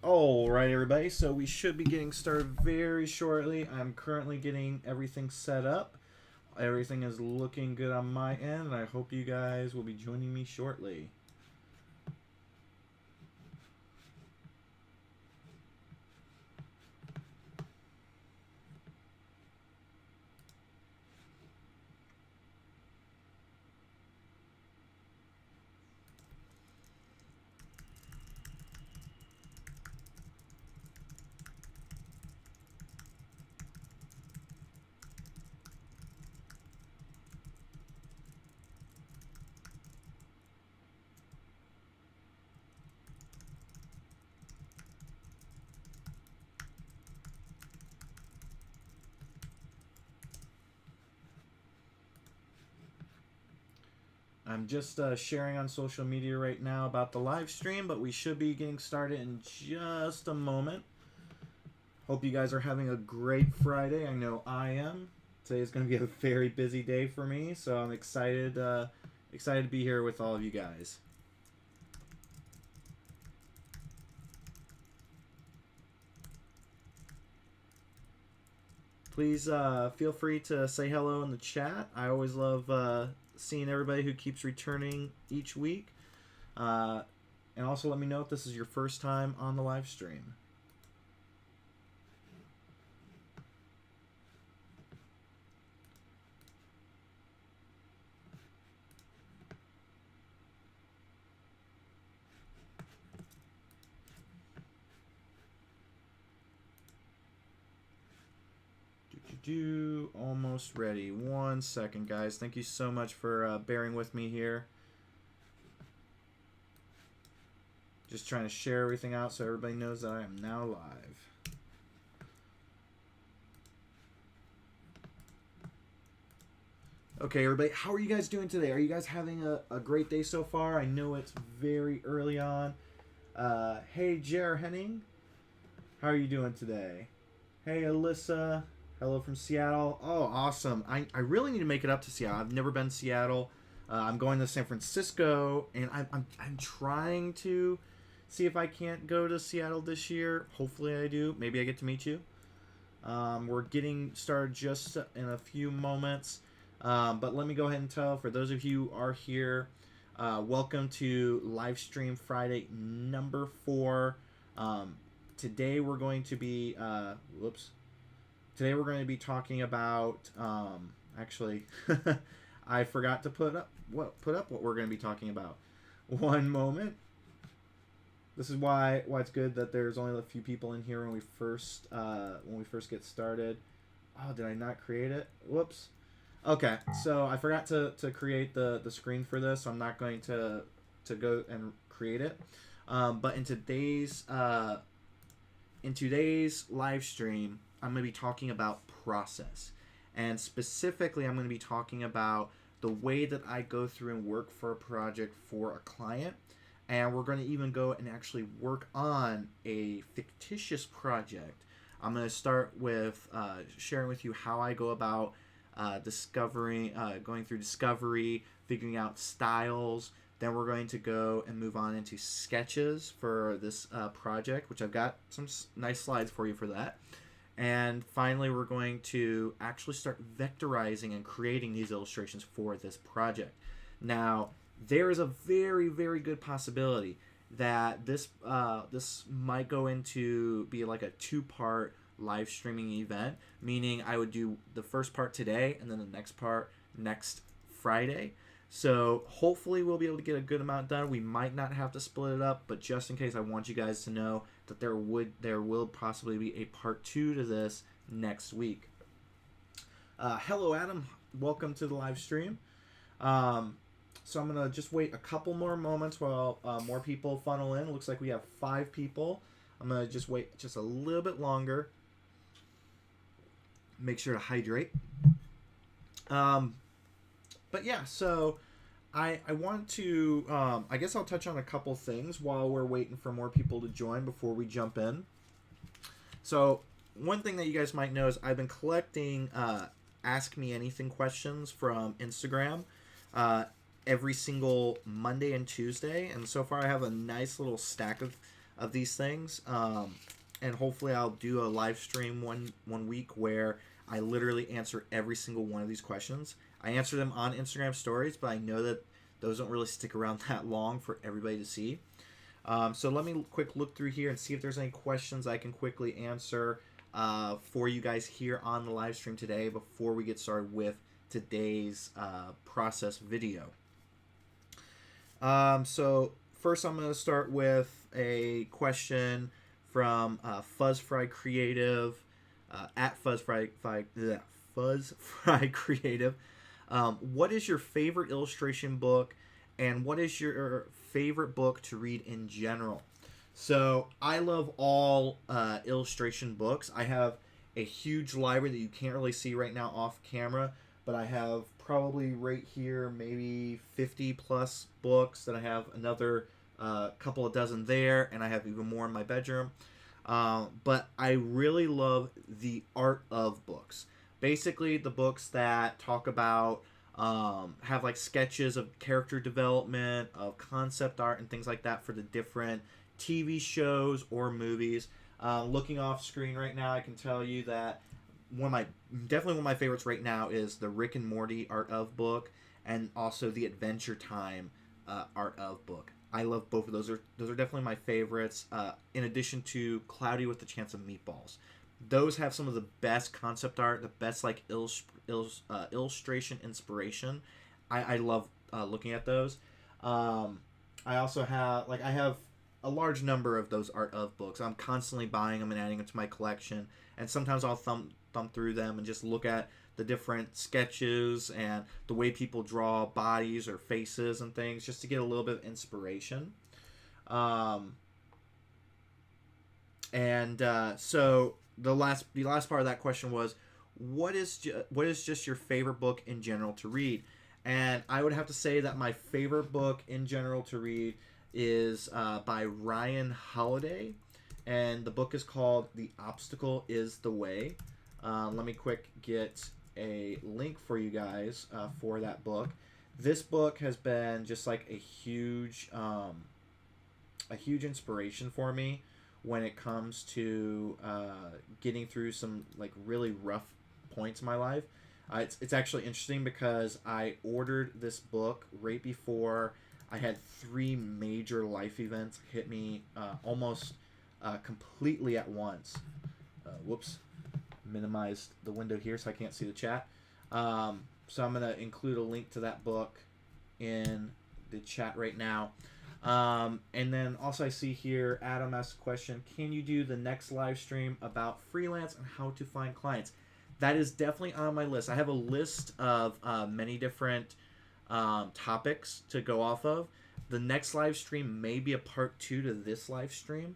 All right, everybody. So we should be getting started very shortly. I'm currently getting everything set up. Everything is looking good on my end, and I hope you guys will be joining me shortly. I'm just sharing on social media right now about the live stream, but we should be getting started in just a moment. Hope you guys are having a great Friday. I know I am. Today is going to be a very busy day for me, so I'm excited to be here with all of you guys. Please feel free to say hello in the chat. I always love seeing everybody who keeps returning each week. And also let me know if this is your first time on the live stream. Almost ready. 1 second, guys. Thank you so much for bearing with me here. Just trying to share everything out so everybody knows that I am now live. Okay, everybody, how are you guys doing today? Are you guys having a great day so far? I know it's very early on. Hey, Jer Henning. How are you doing today? Hey, Alyssa. Hello from Seattle. Oh, awesome. I really need to make it up to Seattle. I've never been to Seattle. I'm going to San Francisco, and I'm trying to see if I can't go to Seattle this year. Hopefully I do. Maybe I get to meet you. We're getting started just in a few moments. But let me go ahead and tell, for those of you who are here, welcome to Livestream Friday number 4. Today we're going to be... Today we're going to be talking about, actually, I forgot to put up what we're going to be talking about. One moment. This is why it's good that there's only a few people in here when we first get started. Oh, did I not create it? Whoops. Okay, so I forgot to create the screen for this, so I'm not going to go and create it. But in today's live stream, I'm going to be talking about process. And specifically, I'm going to be talking about the way that I go through and work for a project for a client. And we're going to even go and actually work on a fictitious project. I'm going to start with sharing with you how I go about going through discovery, figuring out styles. Then we're going to go and move on into sketches for this project, which I've got some nice slides for you for that. And finally, we're going to actually start vectorizing and creating these illustrations for this project. Now, there is a very, very good possibility that this might go into be like a 2-part live streaming event, meaning I would do the first part today and then the next part next Friday. So hopefully we'll be able to get a good amount done. We might not have to split it up, but just in case, I want you guys to know that there will possibly be a part 2 to this next week. Hello, Adam. Welcome to the live stream. So I'm going to just wait a couple more moments while more people funnel in. Looks like we have 5 people. I'm going to just wait just a little bit longer. Make sure to hydrate. But yeah, so I want to, I guess I'll touch on a couple things while we're waiting for more people to join before we jump in. So one thing that you guys might know is I've been collecting Ask Me Anything questions from Instagram every single Monday and Tuesday. And so far I have a nice little stack of of these things. And hopefully I'll do a live stream one week where I literally answer every single one of these questions. I answer them on Instagram stories, but I know that those don't really stick around that long for everybody to see. So let me quick look through here and see if there's any questions I can quickly answer for you guys here on the live stream today before we get started with today's process video. So first I'm going to start with a question from Fuzzfry Creative at Fuzzfry Creative. What is your favorite illustration book, and what is your favorite book to read in general? So I love all illustration books. I have a huge library that you can't really see right now off camera, but I have probably right here maybe 50 plus books. That I have another couple of dozen there, and I have even more in my bedroom. But I really love the art of books. Basically, the books that talk about have like sketches of character development, of concept art, and things like that for the different TV shows or movies. Looking off screen right now, I can tell you that definitely one of my favorites right now is the Rick and Morty art of book, and also the Adventure Time art of book. I love both of those. Those are definitely my favorites. In addition to Cloudy with a Chance of Meatballs, those have some of the best concept art, the best like illustration inspiration. I love looking at those. I also have I have a large number of those art of books. I'm constantly buying them and adding them to my collection, and sometimes I'll thumb through them and just look at the different sketches and the way people draw bodies or faces and things, just to get a little bit of inspiration. So the last part of that question was, what is just your favorite book in general to read? And I would have to say that my favorite book in general to read is by Ryan Holiday, and the book is called The Obstacle is the Way. Let me quick get a link for you guys for that book. This book has been just like a huge inspiration for me when it comes to getting through some like really rough points in my life. It's actually interesting because I ordered this book right before I had 3 major life events hit me almost completely at once. Whoops. Minimized the window here so I can't see the chat. So I'm going to include a link to that book in the chat right now. And then also I see here Adam asked a question, can you do the next live stream about freelance and how to find clients? That is definitely on my list. I have a list of many different topics to go off of. The next live stream may be a part 2 to this live stream,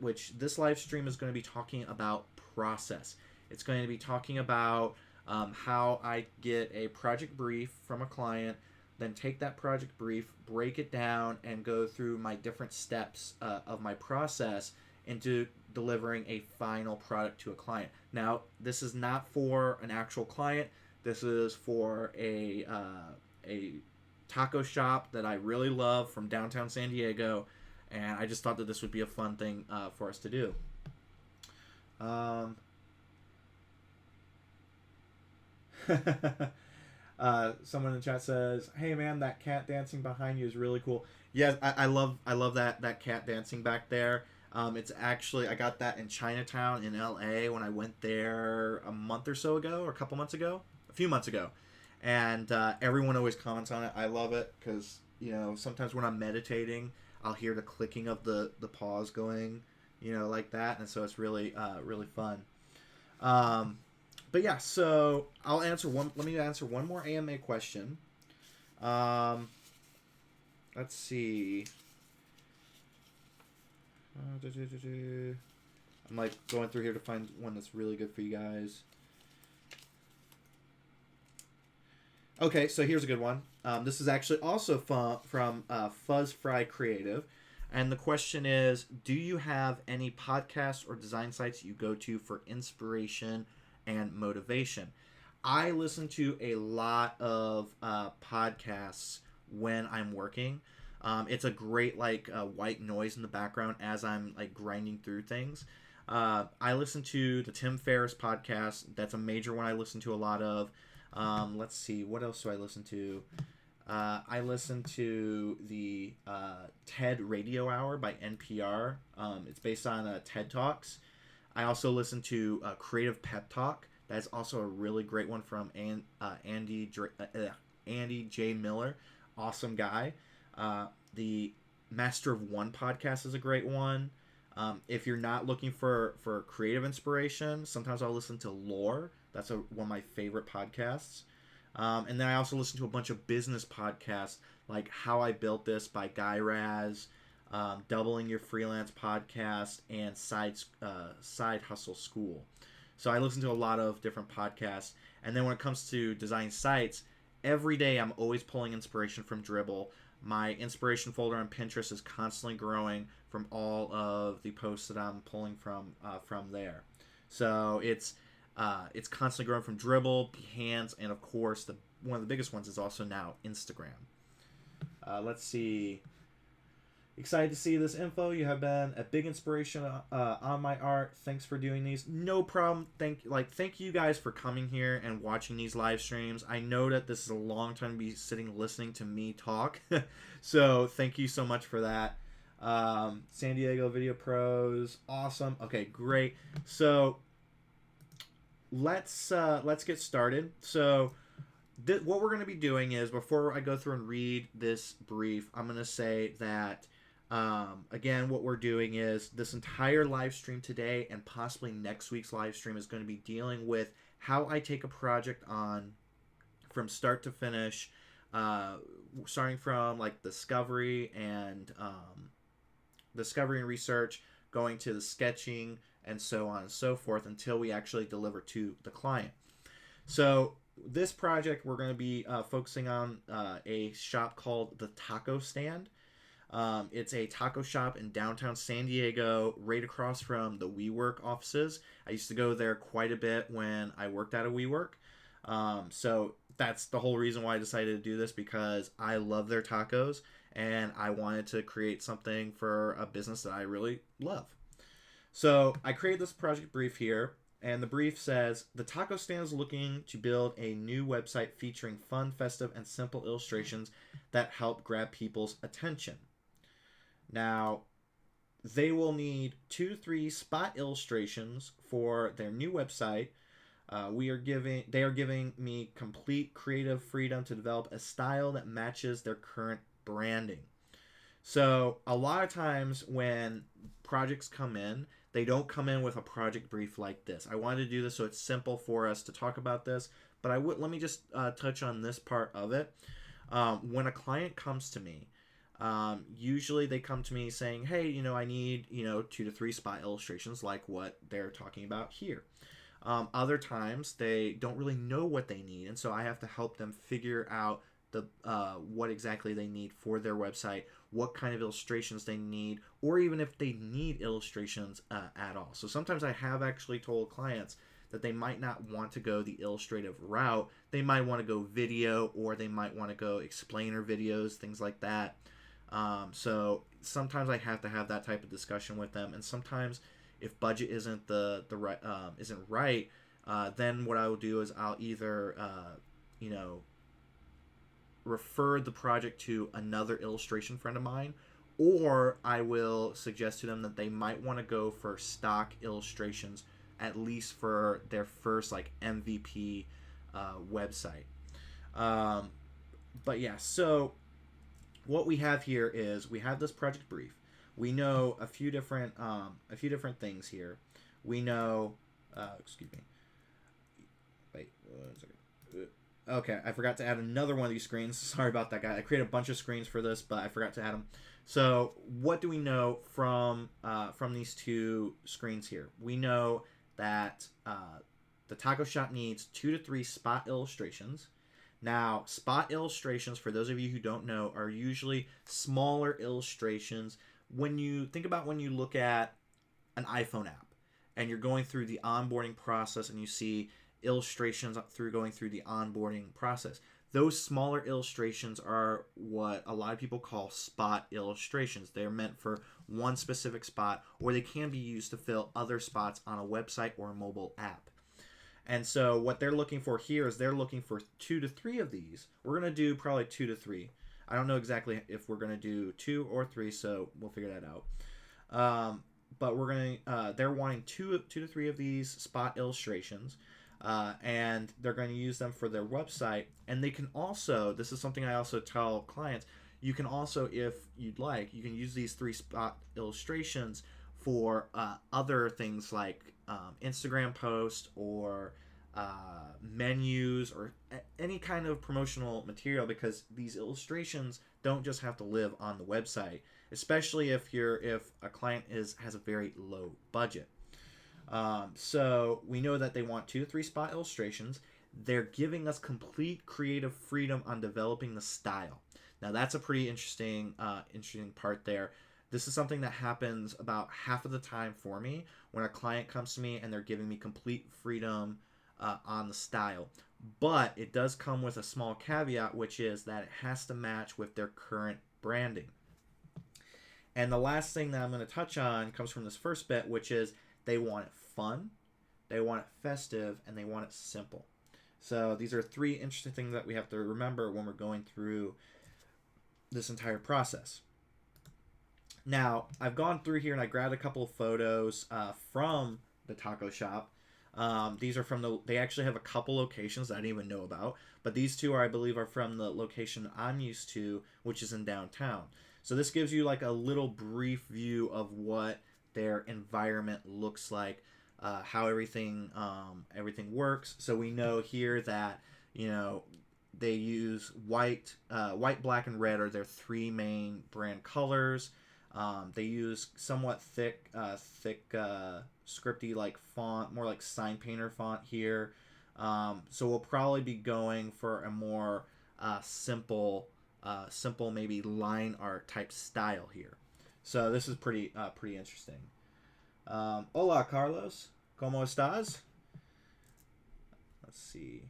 which this live stream is going to be talking about process. It's going to be talking about how I get a project brief from a client, then take that project brief, break it down, and go through my different steps of my process into delivering a final product to a client. Now, this is not for an actual client. This is for a taco shop that I really love from downtown San Diego, and I just thought that this would be a fun thing for us to do. Someone in the chat says, "Hey man, that cat dancing behind you is really cool." Yes, I love that cat dancing back there. It's actually, I got that in Chinatown in LA when I went there a few months ago, and everyone always comments on it. I love it because sometimes when I'm meditating, I'll hear the clicking of the paws going, like that, and so it's really really fun. But yeah, so let me answer one more AMA question. Let's see. I'm like going through here to find one that's really good for you guys. Okay, so here's a good one. This is actually also from Fuzzfry Creative. And the question is, do you have any podcasts or design sites you go to for inspiration and motivation? I listen to a lot of podcasts when I'm working. It's a great like white noise in the background as I'm like grinding through things. I listen to the Tim Ferriss podcast. That's a major one I listen to a lot of. Let's see, what else do I listen to? I listen to the TED Radio Hour by NPR. It's based on TED Talks. I also listen to Creative Pep Talk. That's also a really great one from Andy J. Miller. Awesome guy. The Master of One podcast is a great one. If you're not looking for creative inspiration, sometimes I'll listen to Lore. That's one of my favorite podcasts. And then I also listen to a bunch of business podcasts like How I Built This by Guy Raz, Doubling Your Freelance podcast, and Side Hustle School. So I listen to a lot of different podcasts. And then when it comes to design sites, every day I'm always pulling inspiration from Dribbble. My inspiration folder on Pinterest is constantly growing from all of the posts that I'm pulling from there. So it's constantly growing from Dribbble, Behance, and of course one of the biggest ones is also now Instagram. Let's see. Excited to see this info. You have been a big inspiration on my art. Thanks for doing these. No problem. Thank you guys for coming here and watching these live streams. I know that this is a long time to be sitting listening to me talk. So thank you so much for that. San Diego Video Pros. Awesome. Okay, great. So let's get started. So what we're going to be doing is, before I go through and read this brief, I'm going to say that again, what we're doing is this entire live stream today and possibly next week's live stream is going to be dealing with how I take a project on from start to finish, starting from like discovery and research, going to the sketching and so on and so forth until we actually deliver to the client. So this project, we're going to be focusing on a shop called The Taco Stand. It's a taco shop in downtown San Diego, right across from the WeWork offices. I used to go there quite a bit when I worked at a WeWork. So that's the whole reason why I decided to do this, because I love their tacos and I wanted to create something for a business that I really love. So I created this project brief here, and the brief says, the taco stand is looking to build a new website featuring fun, festive, and simple illustrations that help grab people's attention. Now, they will need 2 to 3 spot illustrations for their new website. They are giving me complete creative freedom to develop a style that matches their current branding. So a lot of times when projects come in, they don't come in with a project brief like this. I wanted to do this so it's simple for us to talk about this, but let me just touch on this part of it. When a client comes to me, usually they come to me saying, hey, I need, 2 to 3 spot illustrations like what they're talking about here. Other times they don't really know what they need, and so I have to help them figure out what exactly they need for their website, what kind of illustrations they need, or even if they need illustrations at all. So sometimes I have actually told clients that they might not want to go the illustrative route. They might want to go video, or they might want to go explainer videos, things like that. So sometimes I have to have that type of discussion with them, and sometimes if budget isn't isn't right, then what I will do is I'll either refer the project to another illustration friend of mine, or I will suggest to them that they might want to go for stock illustrations, at least for their first MVP website. But yeah, so what we have here is we have this project brief. We know a few different things here. We know, excuse me. Wait, 1 second. Okay, I forgot to add another one of these screens. Sorry about that, guy. I created a bunch of screens for this, but I forgot to add them. So what do we know from these 2 screens here? We know that the taco shop needs 2 to 3 spot illustrations. Now, spot illustrations, for those of you who don't know, are usually smaller illustrations. When you look at an iPhone app and you're going through the onboarding process and you see illustrations through going through the onboarding process. Those smaller illustrations are what a lot of people call spot illustrations. They're meant for one specific spot, or they can be used to fill other spots on a website or a mobile app. And so what they're looking for here is they're looking for 2 to 3 of these. We're going to do probably 2 to 3. I don't know exactly if we're going to do 2 or 3, so we'll figure that out. But we're going to, they're wanting two to three of these spot illustrations. And they're going to use them for their website. And they can also, this is something I also tell clients, you can also, if you'd like, you can use these 3 spot illustrations for other things like Instagram posts or menus or any kind of promotional material, because these illustrations don't just have to live on the website, especially if a client has a very low budget. So we know that they want 2 to 3 spot illustrations. They're giving us complete creative freedom on developing the style. Now that's a pretty interesting part there. This is something that happens about half of the time for me when a client comes to me and they're giving me complete freedom on the style. But it does come with a small caveat, which is that it has to match with their current branding. And the last thing that I'm going to touch on comes from this first bit, which is they want it fun, they want it festive, and they want it simple. So these are 3 interesting things that we have to remember when we're going through this entire process. Now, I've gone through here and I grabbed a couple of photos from the taco shop. These are from they actually have a couple locations that I didn't even know about, but these 2 I believe are from the location I'm used to, which is in downtown. So this gives you like a little brief view of what their environment looks like, how everything works. So we know here that, they use white, black, and red are their 3 main brand colors. They use somewhat thick, scripty like font, more like sign painter font here. So we'll probably be going for a more simple maybe line art type style here. So this is pretty interesting. Hola, Carlos. ¿Cómo estás? Let's see.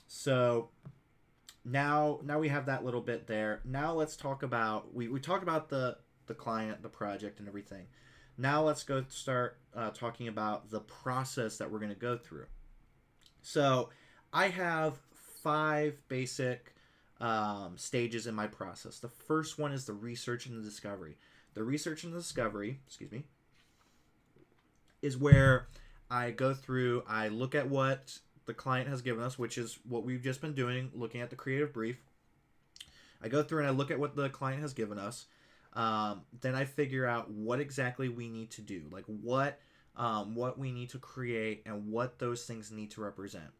So now we have that little bit there. Now let's talk about, we talked about the client, the project, and everything. Now let's go start talking about the process that we're going to go through. So I have 5 basic stages in my process. The first one is the research and the discovery. The research and the discovery, is where I go through, I look at what the client has given us, which is what we've just been doing, looking at the creative brief. I go through and I look at what the client has given us. Then I figure out what exactly we need to do, like what we need to create and what those things need to represent.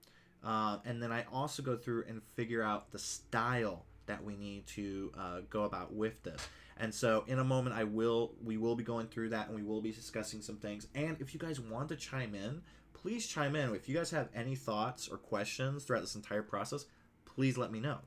And then I also go through and figure out the style that we need to go about with this. And so in a moment, we will be going through that and we will be discussing some things. And if you guys want to chime in, please chime in. If you guys have any thoughts or questions throughout this entire process, please let me know.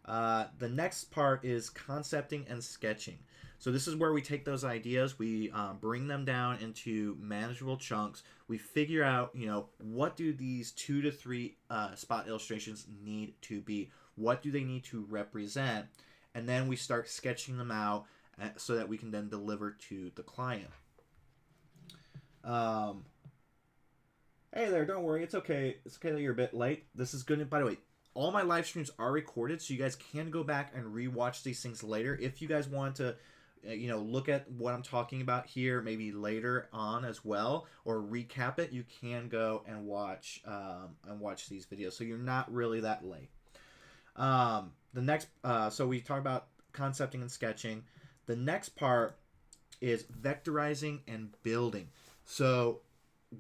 The next part is concepting and sketching. So this is where we take those ideas, we bring them down into manageable chunks. We figure out, what do these 2 to 3 spot illustrations need to be? What do they need to represent? And then we start sketching them out so that we can then deliver to the client. Hey there, don't worry, it's okay. It's okay that you're a bit late. This is good. By the way, all my live streams are recorded, so you guys can go back and rewatch these things later. If you guys want to, look at what I'm talking about here, maybe later on as well, or recap it, you can go and watch these videos. So you're not really that late. The next, so we talk about concepting and sketching. The next part is vectorizing and building. So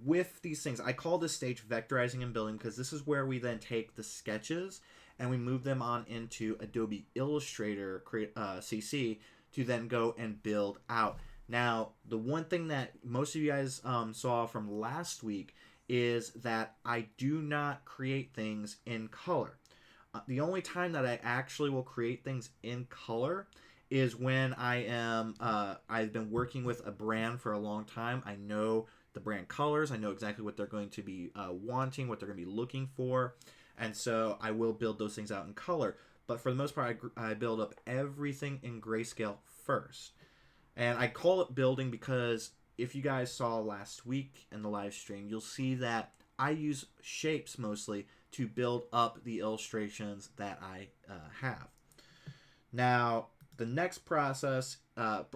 with these things, I call this stage vectorizing and building because this is where we then take the sketches and we move them on into Adobe Illustrator CC to then go and build out. Now, the one thing that most of you guys saw from last week is that I do not create things in color. The only time that I actually will create things in color is when I've been working with a brand for a long time. I know the brand colors. I know exactly what they're going to be wanting, what they're going to be looking for. And so I will build those things out in color. But for the most part, I build up everything in grayscale first. And I call it building because if you guys saw last week in the live stream, you'll see that I use shapes mostly to build up the illustrations that I have. Now, the next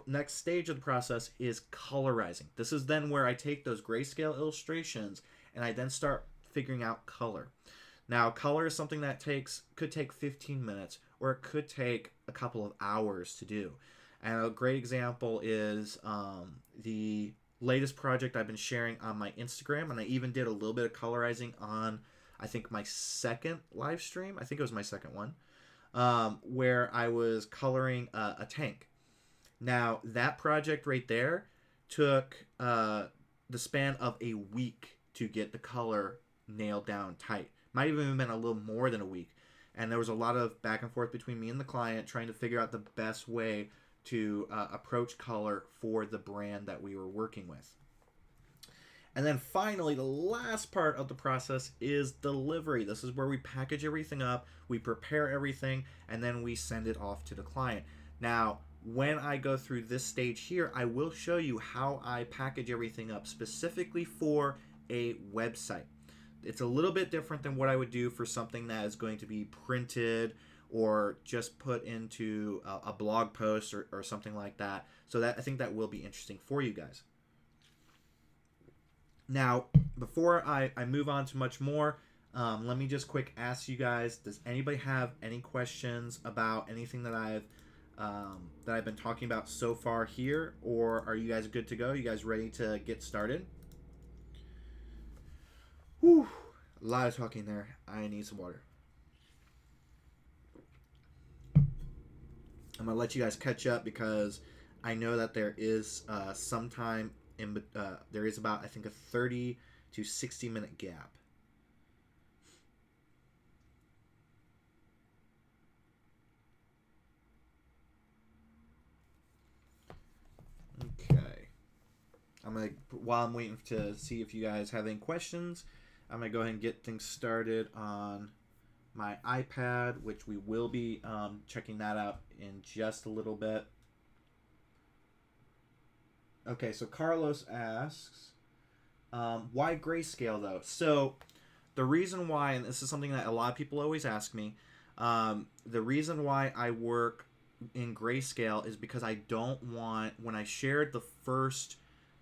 next stage of the process is colorizing. This is then where I take those grayscale illustrations and I then start figuring out color. Now, color is something that could take 15 minutes or it could take a couple of hours to do. And a great example is the latest project I've been sharing on my Instagram, and I even did a little bit of colorizing on, I think, my second live stream. I think it was my second one, where I was coloring a tank. Now, that project right there took the span of a week to get the color nailed down tight. Might have even been a little more than a week. And there was a lot of back and forth between me and the client trying to figure out the best way to approach color for the brand that we were working with. And then finally, the last part of the process is delivery. This is where we package everything up, we prepare everything, and then we send it off to the client. Now, when I go through this stage here, I will show you how I package everything up specifically for a website. It's a little bit different than what I would do for something that is going to be printed or just put into a blog post or something like that. So that I think that will be interesting for you guys. Now, before I move on to much more, let me just quick ask you guys, does anybody have any questions about anything that I've been talking about so far here? Or are you guys good to go? You guys ready to get started? Whew, a lot of talking there. I need some water. I'm going to let you guys catch up because I know that there is some time there is about, I think, a 30 to 60 minute gap. Okay. While I'm waiting to see if you guys have any questions, I'm going to go ahead and get things started on my iPad, which we will be checking that out in just a little bit. Okay, so Carlos asks, why grayscale though? So the reason why, and this is something that a lot of people always ask me, the reason why I work in grayscale is because I don't want, when I shared the first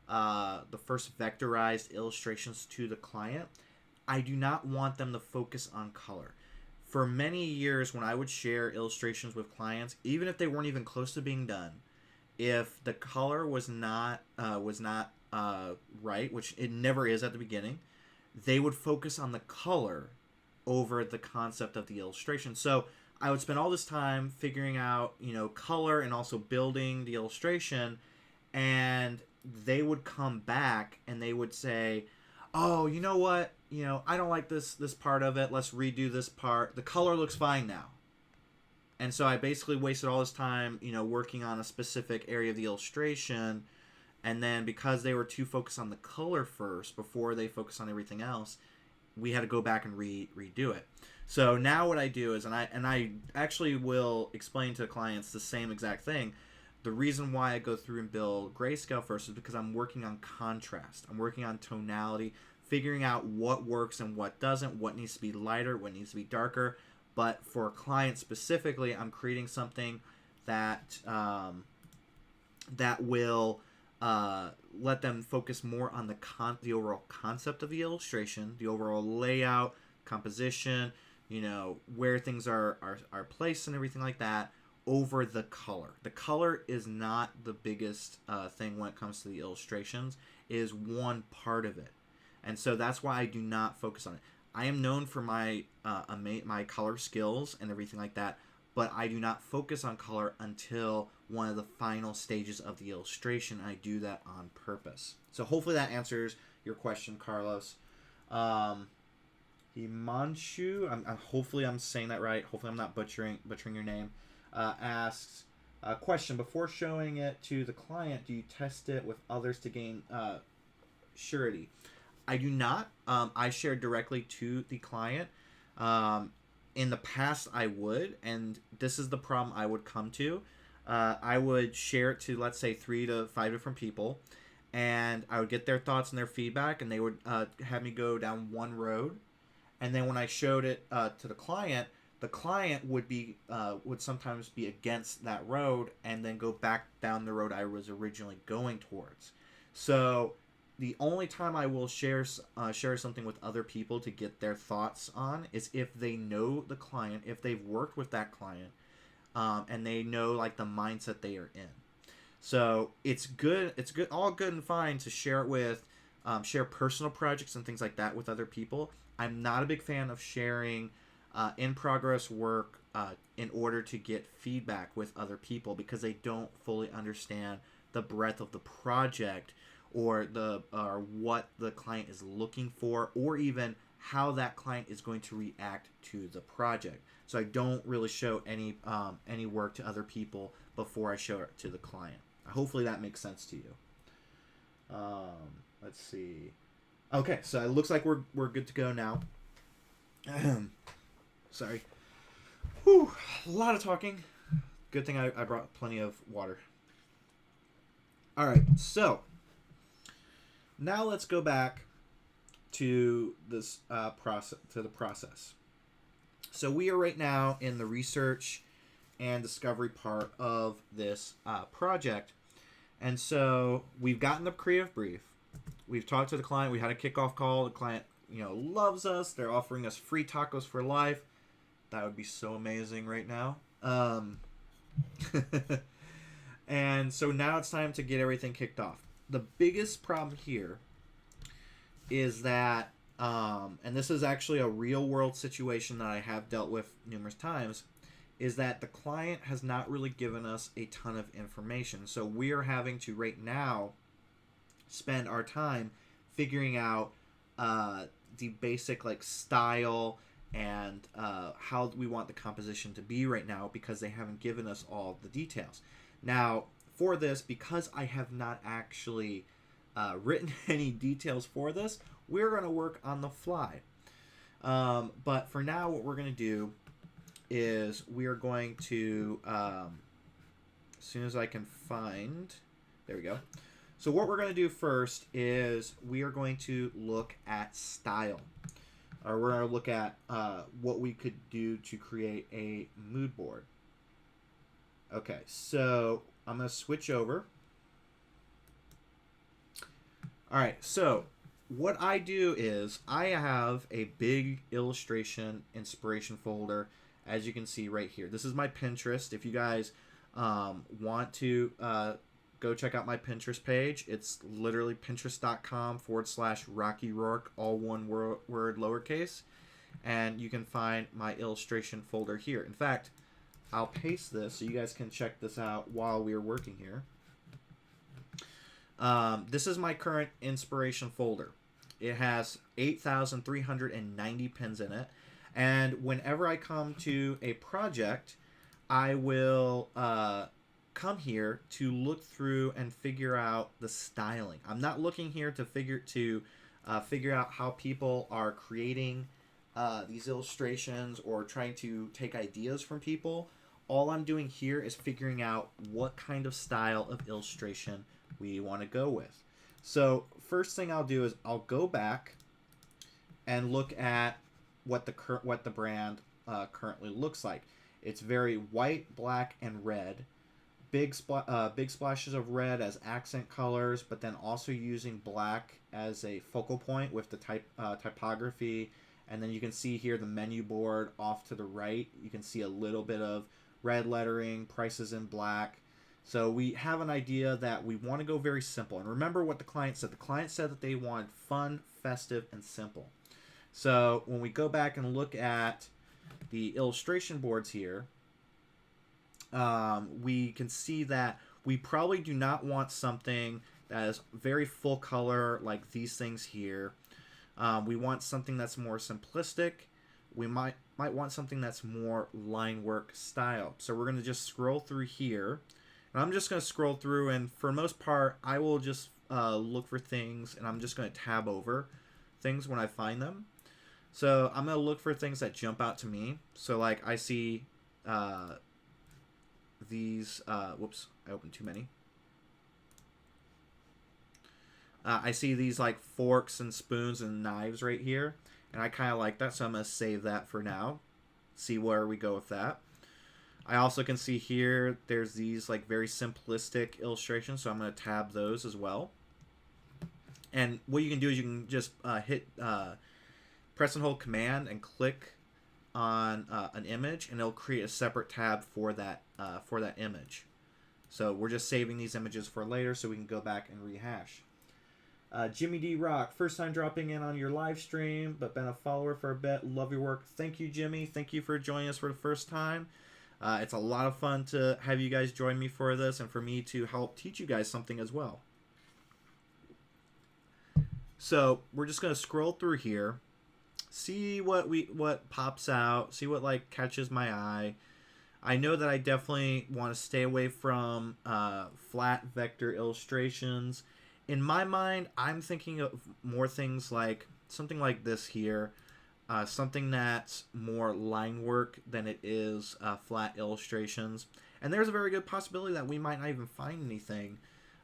vectorized illustrations to the client, I do not want them to focus on color. For many years, when I would share illustrations with clients, even if they weren't even close to being done, if the color was not right, which it never is at the beginning, they would focus on the color over the concept of the illustration. So I would spend all this time figuring out, color and also building the illustration, and they would come back and they would say, "Oh, you know what? I don't like this part of it. Let's redo this part. The color looks fine now." And so I basically wasted all this time, working on a specific area of the illustration. And then because they were too focused on the color first before they focused on everything else, we had to go back and redo it. So now what I do is, and I actually will explain to clients the same exact thing. The reason why I go through and build grayscale first is because I'm working on contrast. I'm working on tonality, figuring out what works and what doesn't, what needs to be lighter, what needs to be darker. But for a client specifically, I'm creating something that that will let them focus more on the overall concept of the illustration, the overall layout, composition, where things are placed and everything like that, over the color. The color is not the biggest thing when it comes to the illustrations. It is one part of it. And so that's why I do not focus on it. I am known for my my color skills and everything like that, but I do not focus on color until one of the final stages of the illustration. I do that on purpose. So hopefully that answers your question, Carlos. Himanshu, hopefully I'm saying that right. Hopefully I'm not butchering your name. Asks a question: before showing it to the client, do you test it with others to gain surety. I do not. I share directly to the client. Um, in the past, I would, and this is the problem I would come to. I would share it to, let's say, 3 to 5 different people, and I would get their thoughts and their feedback, and they would have me go down one road. And then when I showed it to the client would sometimes be against that road, and then go back down the road I was originally going towards. So the only time I will share something with other people to get their thoughts on is if they know the client, if they've worked with that client, and they know like the mindset they are in. So it's good. It's good, all good and fine to share it with, share personal projects and things like that with other people. I'm not a big fan of sharing in progress work in order to get feedback with other people, because they don't fully understand the breadth of the project, or what the client is looking for, or even how that client is going to react to the project. So I don't really show any work to other people before I show it to the client. Hopefully that makes sense to you. Let's see. Okay, so it looks like we're good to go now. Sorry. Whew, a lot of talking. Good thing I brought plenty of water. All right, so now let's go back to this process. So we are right now in the research and discovery part of this project. And so we've gotten the creative brief. We've talked to the client. We had a kickoff call. The client, loves us. They're offering us free tacos for life. That would be so amazing right now. And so now it's time to get everything kicked off. The biggest problem here is that, and this is actually a real world situation that I have dealt with numerous times, is that the client has not really given us a ton of information. So we are having to right now spend our time figuring out the basic style and how we want the composition to be right now, because they haven't given us all the details. Now, for this, because I have not actually written any details for this, we're going to work on the fly. But for now, what we're going to do is we are going to, as soon as I can find, there we go. So what we're going to do first is we are going to look at style. Or we're going to look at what we could do to create a mood board. Okay, so I'm going to switch over. All right, so what I do is I have a big illustration inspiration folder, as you can see right here. This is my Pinterest. If you guys want to go check out my Pinterest page, it's literally pinterest.com/Rocky Rourke, all one word lowercase. And you can find my illustration folder here. In fact, I'll paste this so you guys can check this out while we're working here. This is my current inspiration folder. It has 8,390 pins in it. And whenever I come to a project, I will come here to look through and figure out the styling. I'm not looking here to figure out how people are creating these illustrations or trying to take ideas from people. All I'm doing here is figuring out what kind of style of illustration we want to go with. So first thing I'll do is I'll go back and look at what the brand currently looks like. It's very white, black, and red. Big splashes of red as accent colors, but then also using black as a focal point with the typography. And then you can see here the menu board off to the right. You can see a little bit of red lettering, prices in black. So we have an idea that we want to go very simple. And remember what the client said. The client said that they want fun, festive, and simple. So when we go back and look at the illustration boards here, we can see that we probably do not want something that is very full color like these things here. We want something that's more simplistic. We might want something that's more line work style. So we're going to just scroll through here. And I'm just going to scroll through, and for the most part, I will just look for things, and I'm just going to tab over things when I find them. So I'm going to look for things that jump out to me. So like I see these, whoops, I opened too many. I see these like forks and spoons and knives right here, and I kind of like that, so I'm going to save that for now. See where we go with that. I also can see here there's these like very simplistic illustrations, so I'm going to tab those as well. And what you can do is you can just hit press and hold Command and click on an image, and it'll create a separate tab for that image. So we're just saving these images for later, so we can go back and rehash. Jimmy D. Rock, first time dropping in on your live stream, but been a follower for a bit. Love your work. Thank you, Jimmy. Thank you for joining us for the first time. It's a lot of fun to have you guys join me for this, and for me to help teach you guys something as well. So we're just going to scroll through here, see what pops out, see what like catches my eye. I know that I definitely want to stay away from flat vector illustrations. In my mind, I'm thinking of more things like something like this here, something that's more line work than it is flat illustrations. And there's a very good possibility that we might not even find anything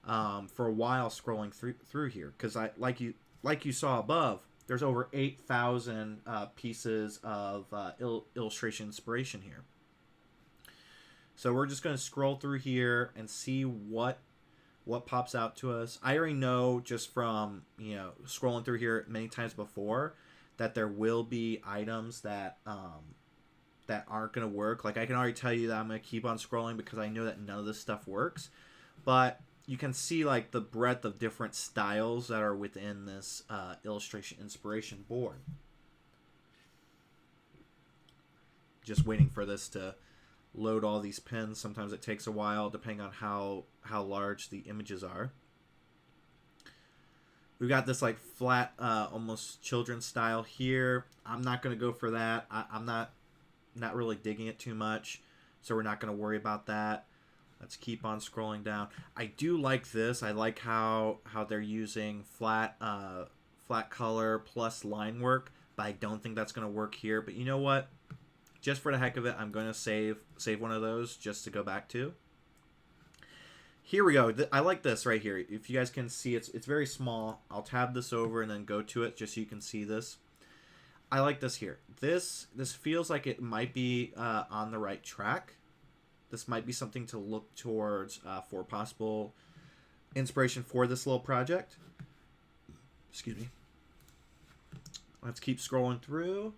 for a while scrolling through here, because like you saw above, there's over 8,000 pieces of illustration inspiration here. So we're just going to scroll through here and see what pops out to us. I already know just from scrolling through here many times before that there will be items that aren't going to work. Like I can already tell you that I'm going to keep on scrolling because I know that none of this stuff works. But you can see like the breadth of different styles that are within this illustration inspiration board. Just waiting for this to load all these pins. Sometimes it takes a while depending on how large the images are. We've got this like flat almost children's style here. I'm not going to go for that. I'm not really digging it too much, so we're not going to worry about that. Let's keep on scrolling down. I do like this. I like how they're using flat color plus line work, but I don't think that's going to work here. But you know what? Just for the heck of it, I'm going to save one of those just to go back to. Here we go. I like this right here. If you guys can see, it's very small. I'll tab this over and then go to it just so you can see this. I like this here. This feels like it might be on the right track. This might be something to look towards for possible inspiration for this little project. Excuse me. Let's keep scrolling through.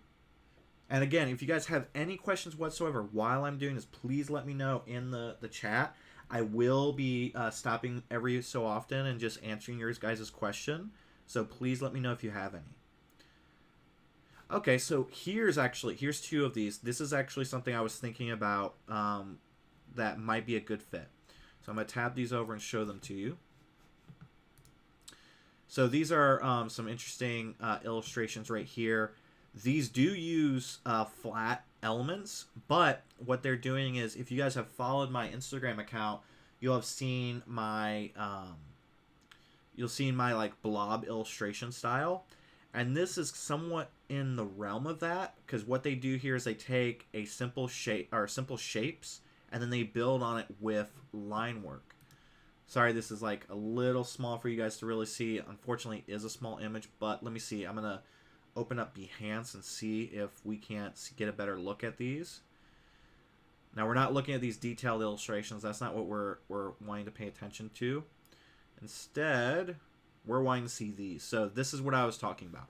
And again, if you guys have any questions whatsoever while I'm doing this, please let me know in the chat. I will be stopping every so often and just answering your guys' question. So please let me know if you have any. Okay, so here's two of these. This is actually something I was thinking about that might be a good fit. So I'm going to tab these over and show them to you. So these are some interesting illustrations right here. These do use flat elements, but what they're doing is, if you guys have followed my Instagram account, you'll have seen my like blob illustration style, and this is somewhat in the realm of that, because what they do here is they take a simple shape or simple shapes and then they build on it with line work. Sorry, this is like a little small for you guys to really see. Unfortunately, it is a small image, but let me see. I'm gonna open up Behance and see if we can't get a better look at these. Now, we're not looking at these detailed illustrations. That's not what we're wanting to pay attention to. Instead, we're wanting to see these. So this is what I was talking about.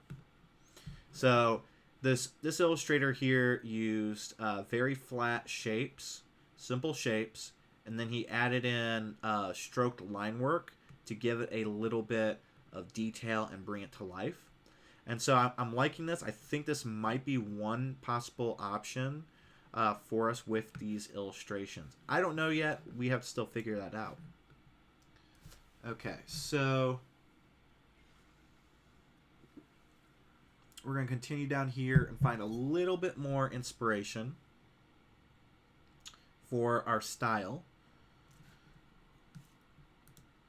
So this illustrator here used very flat shapes, simple shapes, and then he added in stroked line work to give it a little bit of detail and bring it to life. And so I'm liking this. I think this might be one possible option for us with these illustrations. I don't know yet. We have to still figure that out. Okay, so we're going to continue down here and find a little bit more inspiration for our style.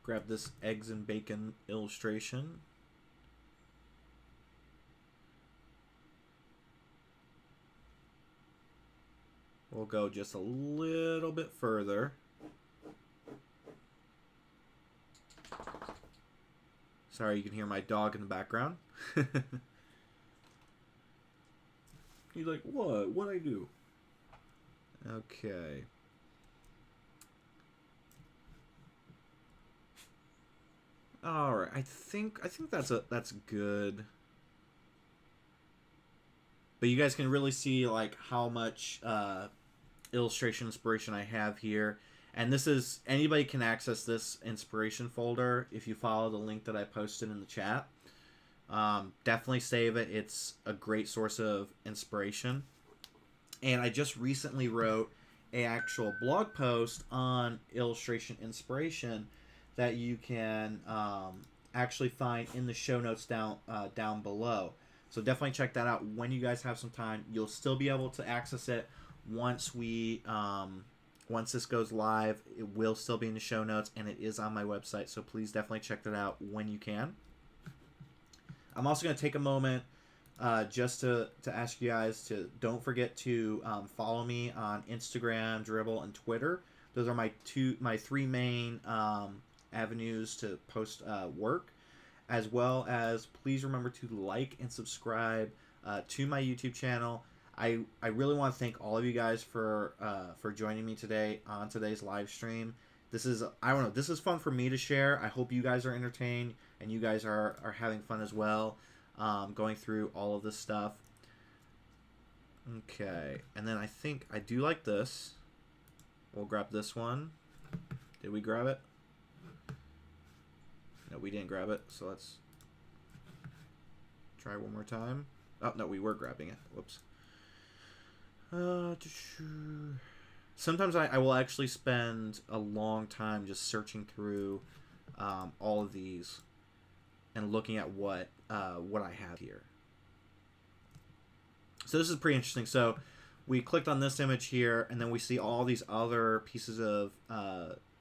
Grab this eggs and bacon illustration. We'll go just a little bit further. Sorry, you can hear my dog in the background. He's like, what? What'd I do? Okay. All right. I think that's good. But you guys can really see like how much illustration inspiration I have here. And this is, anybody can access this inspiration folder if you follow the link that I posted in the chat. Definitely save it. It's a great source of inspiration. And I just recently wrote a actual blog post on illustration inspiration that you can actually find in the show notes down below. So definitely check that out when you guys have some time. You'll still be able to access it once once this goes live. It will still be in the show notes, and it is on my website. So please definitely check that out when you can. I'm also going to take a moment just to ask you guys to don't forget to follow me on Instagram, Dribbble, and Twitter. Those are my three main avenues to post work. As well as please remember to like and subscribe to my YouTube channel. I really want to thank all of you guys for joining me today on today's live stream. This is, I don't know, this is fun for me to share. I hope you guys are entertained and you guys are having fun as well, going through all of this stuff. Okay, and then I think I do like this. We'll grab this one. Did we grab it? No, we didn't grab it, so let's try one more time. Oh, no, we were grabbing it. Whoops. Sometimes I will actually spend a long time just searching through all of these and looking at what I have here. So this is pretty interesting. So we clicked on this image here, and then we see all these other pieces of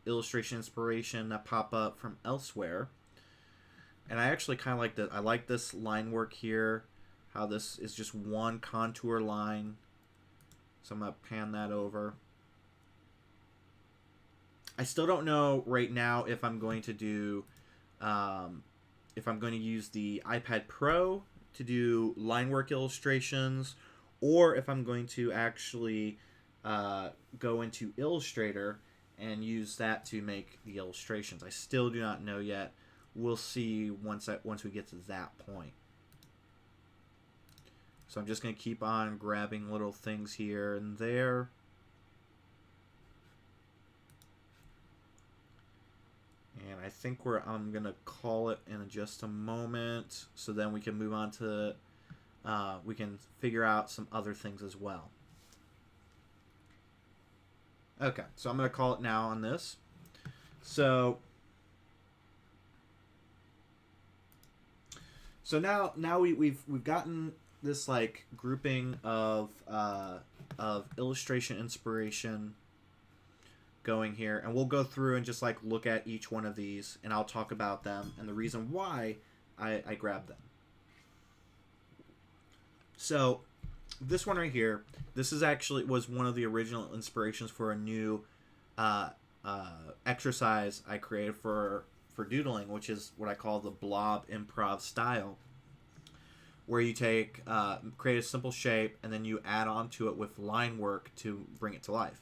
illustration inspiration that pop up from elsewhere. And I actually kind of like that. I like this line work here, how this is just one contour line. So I'm going to pan that over. I still don't know right now if I'm going to do, if I'm going to use the iPad Pro to do line work illustrations, or if I'm going to actually go into Illustrator and use that to make the illustrations. I still do not know yet. We'll see once we get to that point. So I'm just going to keep on grabbing little things here and there. And I think I'm going to call it in just a moment, so then we can move on to, we can figure out some other things as well. Okay, so I'm going to call it now on this. So now we've gotten this like grouping of illustration inspiration going here, and we'll go through and just like look at each one of these, and I'll talk about them and the reason why I grabbed them. So this one right here, this is actually was one of the original inspirations for a new exercise I created for doodling, which is what I call the blob improv style, where you take create a simple shape and then you add on to it with line work to bring it to life.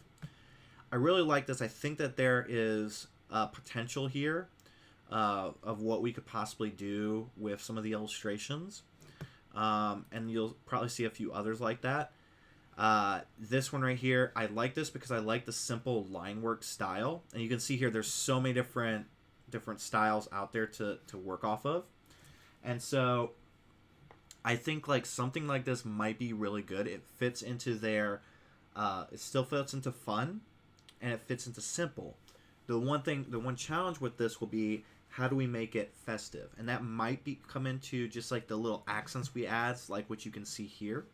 I really like this. I think that there is potential here of what we could possibly do with some of the illustrations, and you'll probably see a few others like that. This one right here, I like this because I like the simple line work style, and you can see here there's so many different styles out there to work off of, and so I think like something like this might be really good. It fits into their it still fits into fun, and it fits into simple. The one challenge with this will be, how do we make it festive? And that might come into just like the little accents we add, like what you can see here.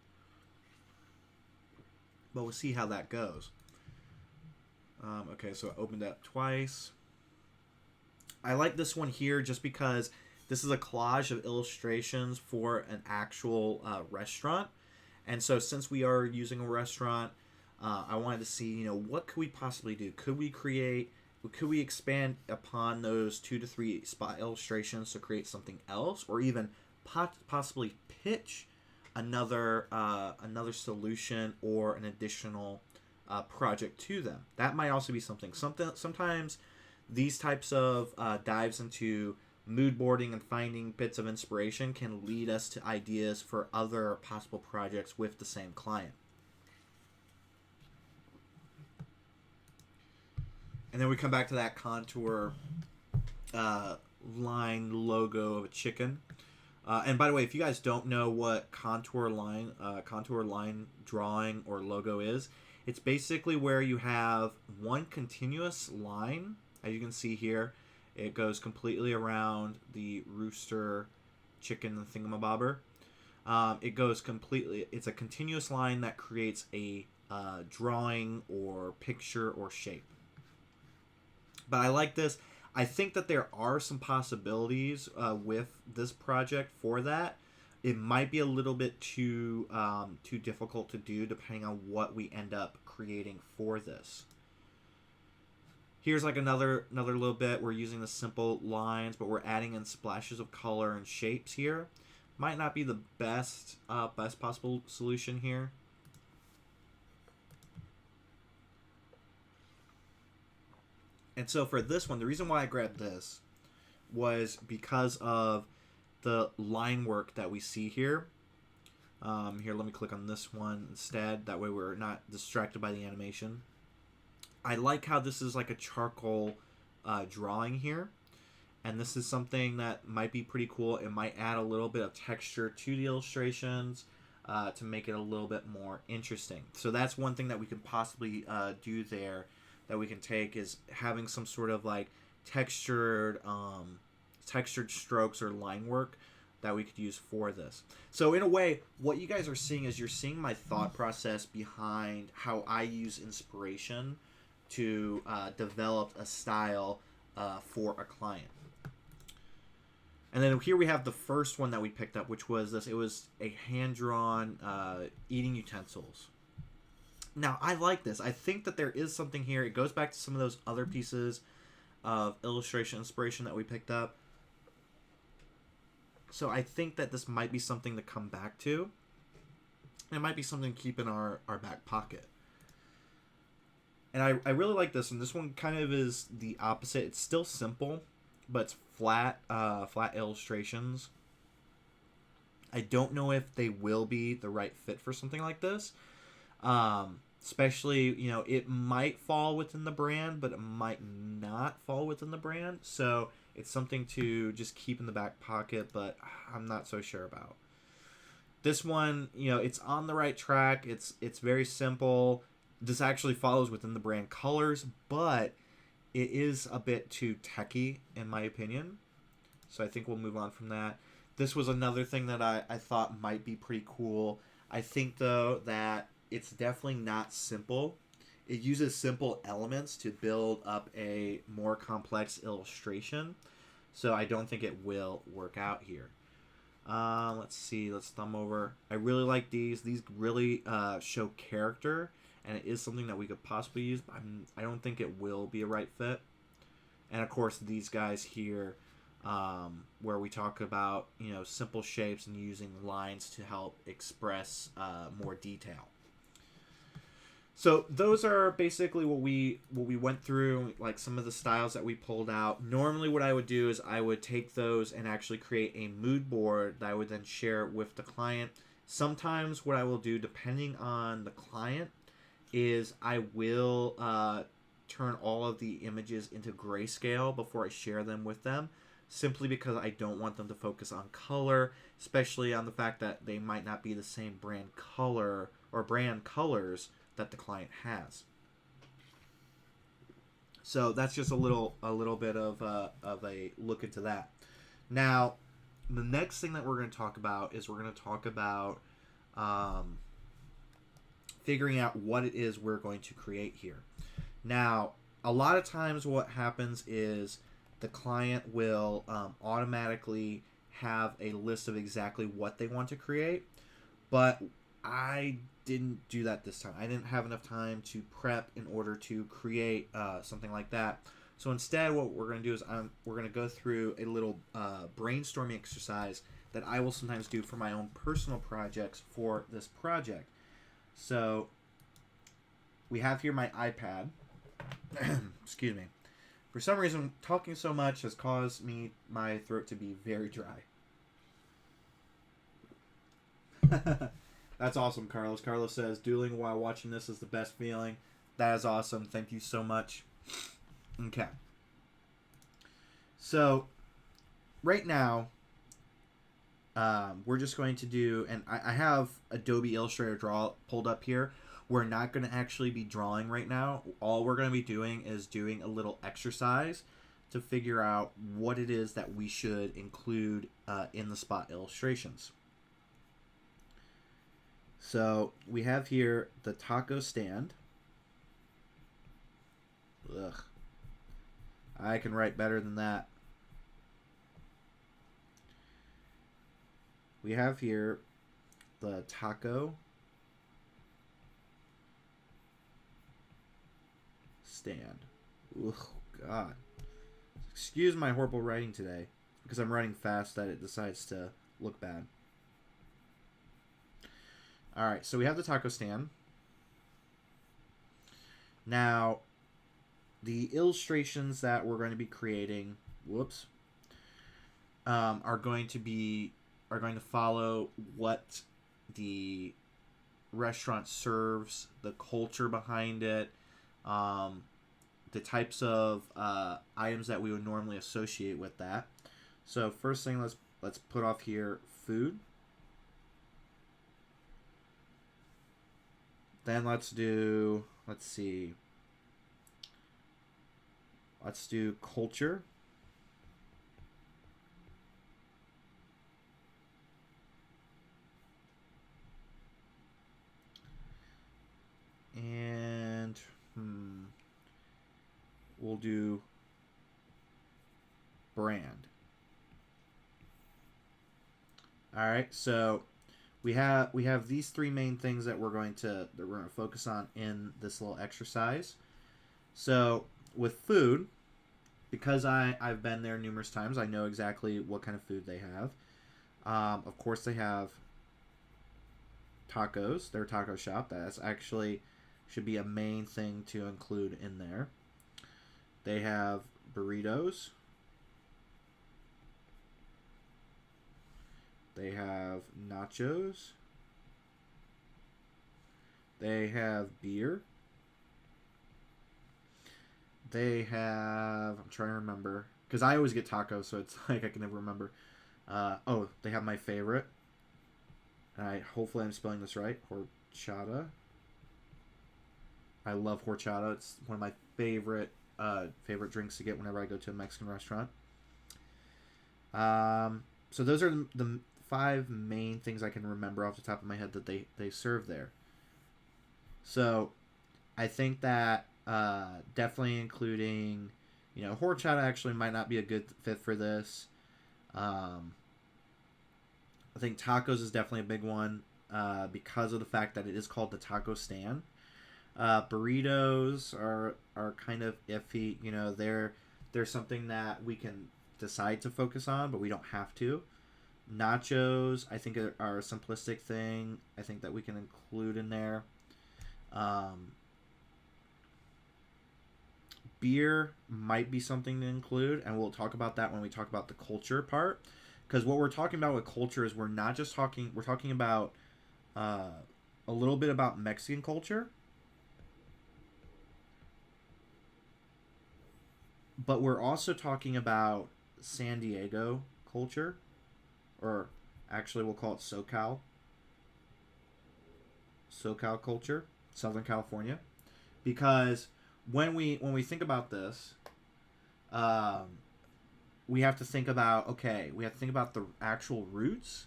But we'll see how that goes. Okay, so I opened up twice. I like this one here just because this is a collage of illustrations for an actual restaurant. And so since we are using a restaurant, I wanted to see, what could we possibly do? Could we expand upon those 2 to 3 spot illustrations to create something else, or even possibly pitch another solution or an additional project to them? That might also be something. Sometimes these types of dives into mood boarding and finding bits of inspiration can lead us to ideas for other possible projects with the same client. And then we come back to that contour line logo of a chicken. And by the way, if you guys don't know what contour line drawing or logo is, it's basically where you have one continuous line, as you can see here. It goes completely around the rooster chicken thingamabobber. It's a continuous line that creates a drawing or picture or shape. But I like this. I think that there are some possibilities with this project for that. It might be a little bit too difficult to do depending on what we end up creating for this. Here's like another little bit. We're using the simple lines, but we're adding in splashes of color and shapes here. Might not be the best possible solution here. And so for this one, the reason why I grabbed this was because of the line work that we see here. Here, let me click on this one instead. That way we're not distracted by the animation. I like how this is like a charcoal drawing here. And this is something that might be pretty cool. It might add a little bit of texture to the illustrations to make it a little bit more interesting. So that's one thing that we could possibly do there, that we can take, is having some sort of like textured strokes or line work that we could use for this. So in a way, what you guys are seeing is you're seeing my thought process behind how I use inspiration to develop a style for a client. And then here we have the first one that we picked up, which was this. It was a hand-drawn eating utensils. Now, I like this. I think that there is something here. It goes back to some of those other pieces of illustration inspiration that we picked up. So I think that this might be something to come back to. It might be something to keep in our back pocket. And I really like this one. This one kind of is the opposite. It's still simple, but it's flat illustrations. I don't know if they will be the right fit for something like this. Especially, it might fall within the brand, but it might not fall within the brand. So it's something to just keep in the back pocket, but I'm not so sure about. This one, it's on the right track. It's very simple. This actually follows within the brand colors, but it is a bit too techy, in my opinion. So I think we'll move on from that. This was another thing that I thought might be pretty cool. I think, though, that it's definitely not simple. It uses simple elements to build up a more complex illustration. So I don't think it will work out here. Let's see. Let's thumb over. I really like these. These really show character, and it is something that we could possibly use, but I don't think it will be a right fit. And, of course, these guys here, where we talk about, simple shapes and using lines to help express more detail. So those are basically what we went through, like some of the styles that we pulled out. Normally what I would do is I would take those and actually create a mood board that I would then share with the client. Sometimes what I will do, depending on the client, is I will turn all of the images into grayscale before I share them with them, simply because I don't want them to focus on color, especially on the fact that they might not be the same brand color or brand colors that the client has. So that's just a little bit of a look into that. Now, the next thing that we're going to talk about is we're going to talk about figuring out what it is we're going to create here. Now, a lot of times what happens is the client will automatically have a list of exactly what they want to create. But I didn't do that this time. I didn't have enough time to prep in order to create something like that. So instead, what we're going to do is we're going to go through a little brainstorming exercise that I will sometimes do for my own personal projects for this project. So we have here my iPad. Excuse me. For some reason, talking so much has caused my throat to be very dry. That's awesome, Carlos. Carlos says, dueling while watching this is the best feeling. That is awesome. Thank you so much. Okay. So, right now, we're just going to do, and I have Adobe Illustrator Draw pulled up here. We're not going to actually be drawing right now. All we're going to be doing is doing a little exercise to figure out what it is that we should include in the spot illustrations. So we have here the taco stand. Ugh. I can write better than that. We have here the taco stand. Ugh, God. Excuse my horrible writing today, because I'm writing fast that it decides to look bad. Alright, so we have the taco stand. Now, the illustrations that we're going to be creating, are going to follow what the restaurant serves, the culture behind it, the types of items that we would normally associate with that. So first thing, let's put off here food. Then let's do culture. And we'll do brand. All right, so we have these three main things that we're going to focus on in this little exercise. So with food, because I've been there numerous times, I know exactly what kind of food they have. Of course, they have tacos. Their taco shop. That's actually should be a main thing to include in there. They have burritos. They have nachos. They have beer. They have, I'm trying to remember, because I always get tacos, so it's like I can never remember. They have my favorite. Hopefully I'm spelling this right. Horchata. I love horchata. It's one of my favorite drinks to get whenever I go to a Mexican restaurant. So those are the 5 main things I can remember off the top of my head that they serve there. So I think that definitely including, horchata actually might not be a good fit for this. I think tacos is definitely a big one because of the fact that it is called the taco stand. Burritos are kind of iffy. They're something that we can decide to focus on, but we don't have to. Nachos, I think, are a simplistic thing. I think that we can include in there. Beer might be something to include, and we'll talk about that when we talk about the culture part. Because what we're talking about with culture is we're talking about a little bit about Mexican culture, but we're also talking about San Diego culture, or actually we'll call it SoCal culture, Southern California, because when we think about this, we have to think about the actual roots,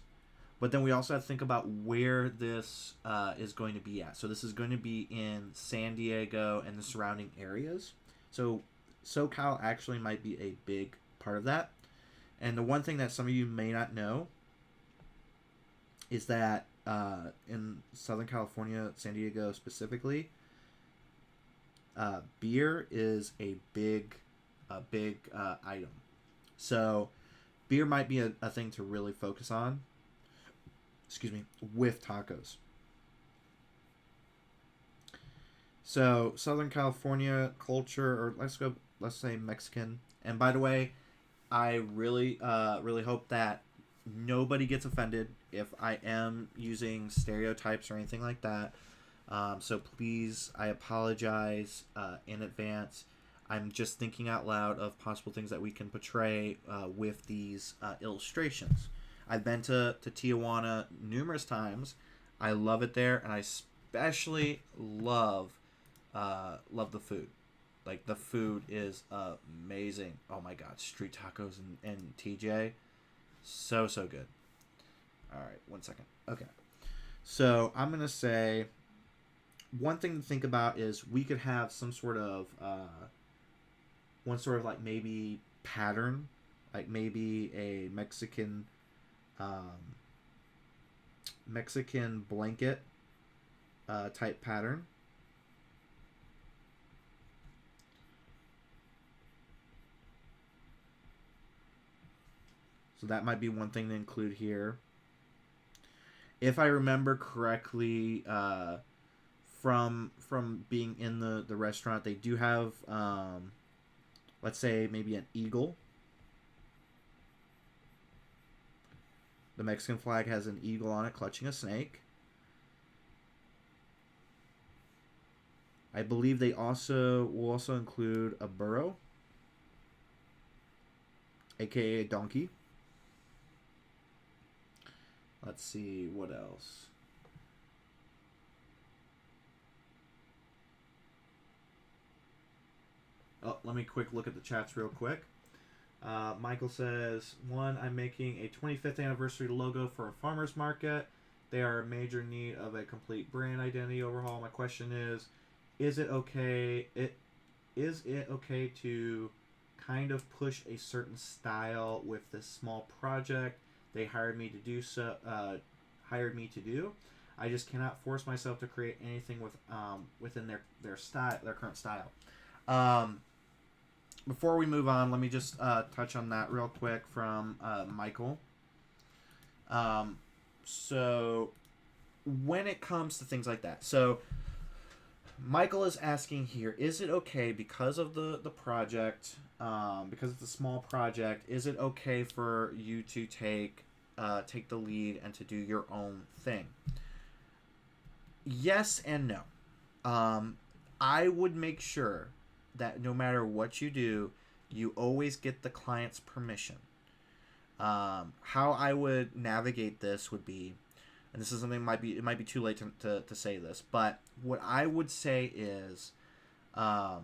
but then we also have to think about where this is going to be at. So this is going to be in San Diego and the surrounding areas. So SoCal actually might be a big part of that. And the one thing that some of you may not know is that in Southern California, San Diego specifically, beer is a big item. So beer might be a thing to really focus on. Excuse me, with tacos. So Southern California culture, or let's say Mexican. And by the way, I really hope that nobody gets offended if I am using stereotypes or anything like that. So please, I apologize in advance. I'm just thinking out loud of possible things that we can portray with these illustrations. I've been to Tijuana numerous times. I love it there, and I especially love the food. Like, the food is amazing. Oh my god, street tacos and TJ, so good. All right, 1 second. Okay, so I'm gonna say one thing to think about is we could have some sort of like maybe pattern, like maybe a Mexican blanket type pattern. So that might be one thing to include here. If I remember correctly, from being in the restaurant, they do have, let's say, maybe an eagle. The Mexican flag has an eagle on it clutching a snake. I believe they will also include a burro, aka a donkey. Let's see, what else? Oh, let me quick look at the chats real quick. Michael says, one, I'm making a 25th anniversary logo for a farmer's market. They are in major need of a complete brand identity overhaul. My question is it okay to kind of push a certain style with this small project they hired me to do? I just cannot force myself to create anything within their style, their current style. Before we move on, let me just touch on that real quick from Michael. So when it comes to things like that, so Michael is asking here, is it okay because of the project, because it's a small project, is it okay for you to take the lead and to do your own thing? Yes and no. I would make sure that no matter what you do, you always get the client's permission. How I would navigate this would be, and this is something it might be too late to say this, but what I would say is, I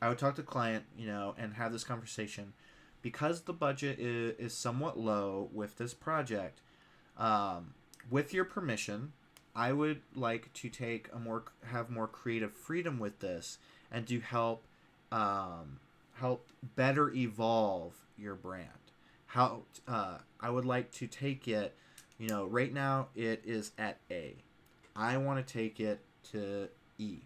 would talk to the client, and have this conversation, because the budget is somewhat low with this project. With your permission, I would like to have more creative freedom with this, and to help better evolve your brand. I would like to take it, right now it is at A. I want to take it to E.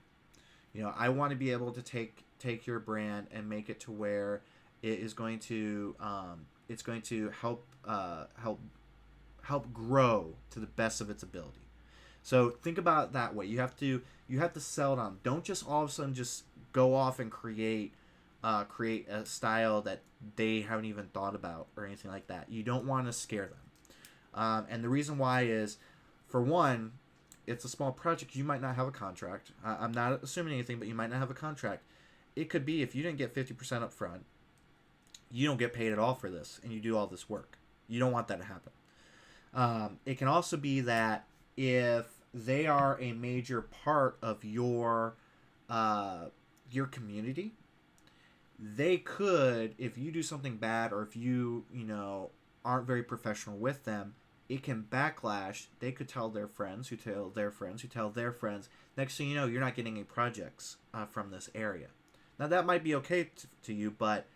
I want to be able to take your brand and make it to where it is going to help grow to the best of its ability. So think about it that way. You have to sell it on. Don't just all of a sudden just go off and create a style that they haven't even thought about or anything like that. You don't want to scare them. And the reason why is, for one, it's a small project. You might not have a contract. I'm not assuming anything, but you might not have a contract. It could be if you didn't get 50% up front, you don't get paid at all for this, and you do all this work. You don't want that to happen. It can also be that if they are a major part of your community, they could, if you do something bad, or if you aren't very professional with them, it can backlash. They could tell their friends, who tell their friends, who tell their friends. Next thing you know, you're not getting any projects from this area. Now, that might be okay to you, but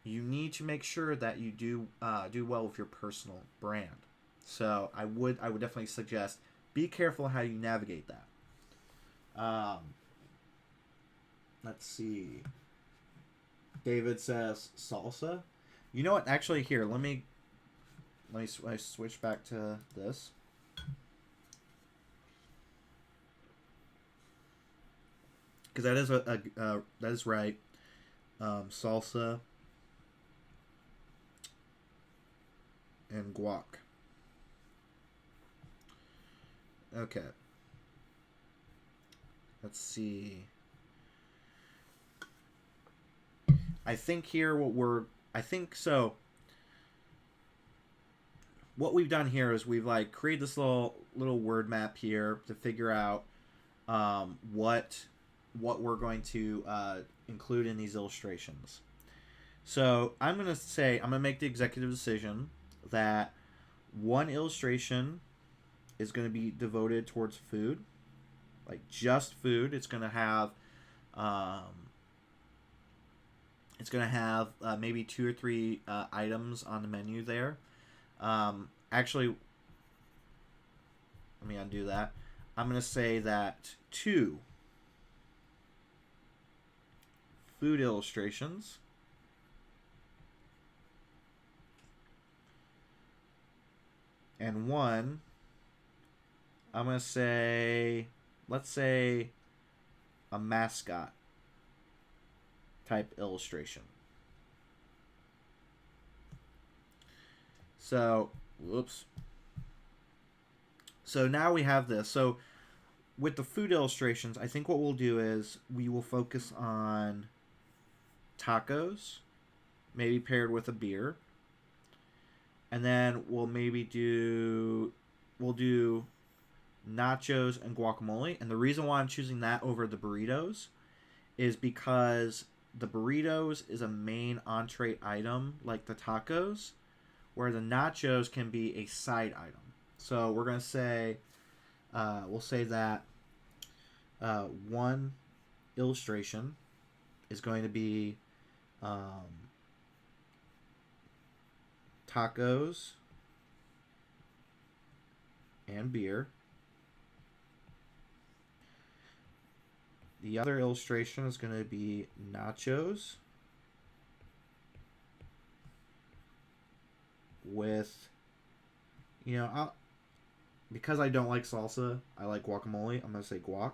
you need to make sure that you do well with your personal brand. So I would definitely suggest be careful how you navigate that. Let's see. David says salsa. You know what? Actually, here let me switch back to this. Because that is that is right. Salsa and guac. Okay. Let's see. I think here what we've done here is we've like created this little word map here to figure out what we're going to include in these illustrations. So I'm gonna make the executive decision that one illustration is going to be devoted towards food, like just food. It's going to have maybe 2 or 3 items on the menu there. Actually, let me undo that. I'm going to say that 2 food illustrations and 1, I'm going to say, let's say, a mascot type illustration. So, whoops. So now we have this. So with the food illustrations, I think what we'll do is we will focus on tacos, maybe paired with a beer. And then we'll do nachos and guacamole. And the reason why I'm choosing that over the burritos is because the burritos is a main entree item like the tacos, where the nachos can be a side item. So we're going to say, we'll say that one illustration is going to be tacos and beer. The other illustration is going to be nachos with, because I don't like salsa, I like guacamole. I'm going to say guac.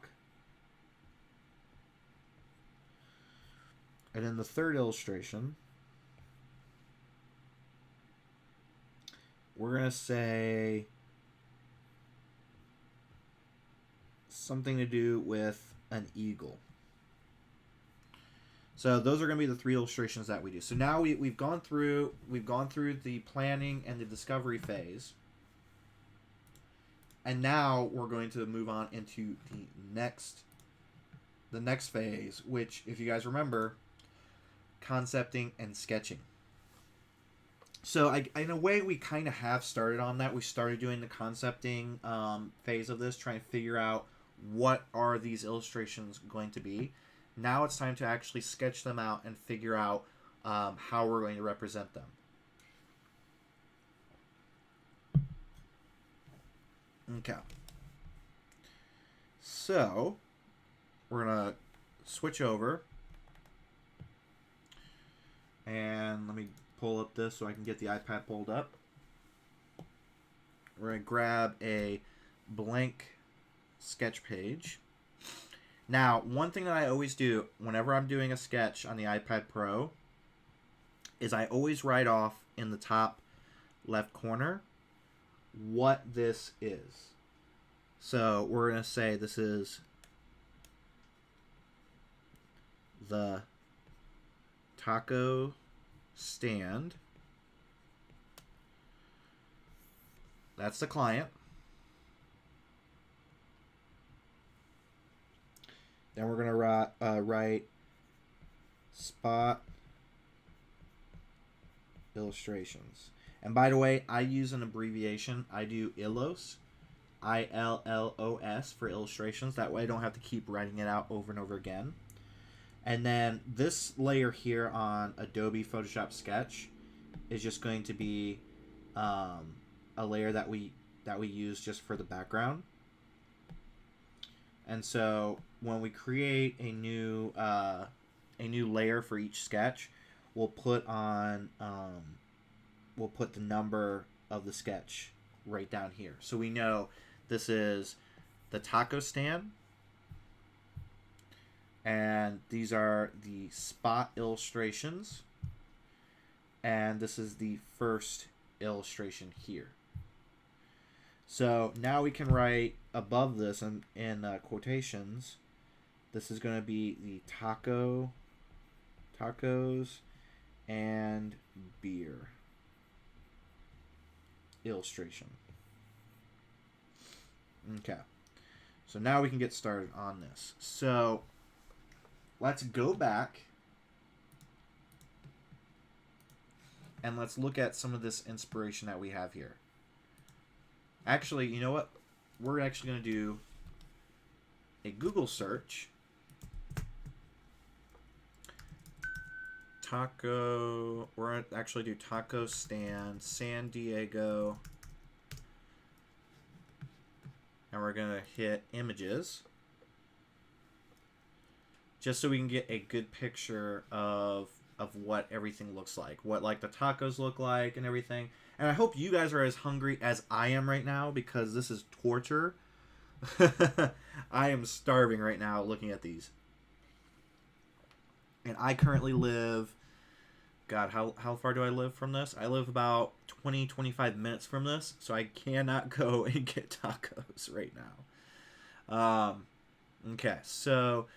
And then the third illustration, we're going to say something to do with an eagle. So those are going to be the 3 illustrations that we do. So now we've gone through the planning and the discovery phase. And now we're going to move on into the next phase, which, if you guys remember, concepting and sketching. So in a way, we kind of have started on that. We started doing the concepting phase of this, trying to figure out what are these illustrations going to be. Now it's time to actually sketch them out and figure out how we're going to represent them. Okay. So we're going to switch over. And let me pull up this so I can get the iPad pulled up. We're going to grab a blank sketch page. Now, one thing that I always do whenever I'm doing a sketch on the iPad Pro is I always write off in the top left corner what this is. So we're going to say this is the taco stand. That's the client. Then we're going to write spot illustrations. And by the way, I use an abbreviation. I do ILLOS, ILLOS for illustrations. That way I don't have to keep writing it out over and over again. And then this layer here on Adobe Photoshop Sketch is just going to be a layer that we use just for the background. And so when we create a new layer for each sketch, we'll put on we'll put the number of the sketch right down here, so we know this is the taco stand, and these are the spot illustrations, and this is the first illustration here. So now we can write above this in quotations, this is going to be the tacos and beer illustration. Okay, so now we can get started on this. So let's go back and let's look at some of this inspiration that we have here. Actually, you know what? We're actually going to do a Google search. We're going to actually do taco stand, San Diego. And we're going to hit images. Just so we can get a good picture of what everything looks like. What like the tacos look like and everything. And I hope you guys are as hungry as I am right now, because this is torture. I am starving right now looking at these. And I currently live... God, how far do I live from this? I live about 20-25 minutes from this, so I cannot go and get tacos right now. Okay, so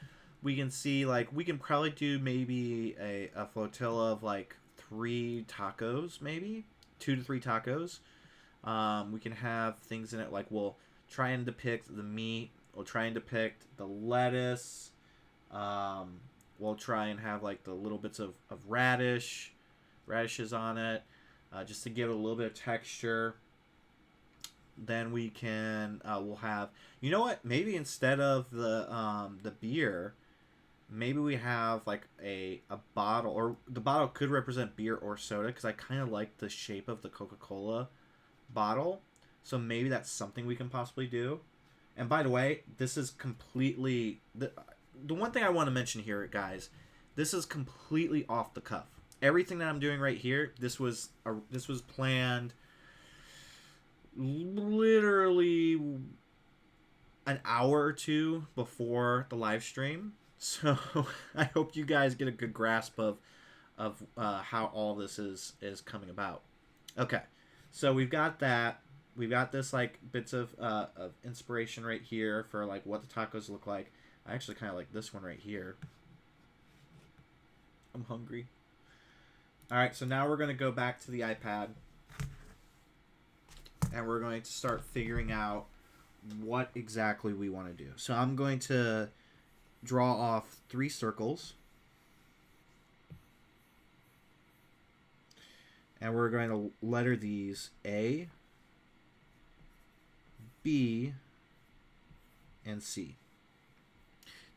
we can see, like, we can probably do maybe a flotilla of, like, 3 tacos, maybe? 2 to 3 tacos. We can have things in it, like, we'll try and depict the meat. We'll try and depict the lettuce. We'll try and have like the little bits of radishes on it, just to give it a little bit of texture. Then we can we'll have, you know what? Maybe instead of the beer, maybe we have like a bottle, or the bottle could represent beer or soda, because I kind of like the shape of the Coca-Cola bottle. So maybe that's something we can possibly do. And by the way, this is completely... The one thing I want to mention here, guys, this is completely off the cuff. Everything that I'm doing right here, this was planned literally an hour or two before the live stream. So I hope you guys get a good grasp of how all this is coming about. Okay, so we've got that. We've got this like bits of inspiration right here for like what the tacos look like. I actually kind of like this one right here. I'm hungry. All right, so now we're going to go back to the iPad. And we're going to start figuring out what exactly we want to do. So I'm going to draw off 3 circles. And we're going to letter these A, B, and C.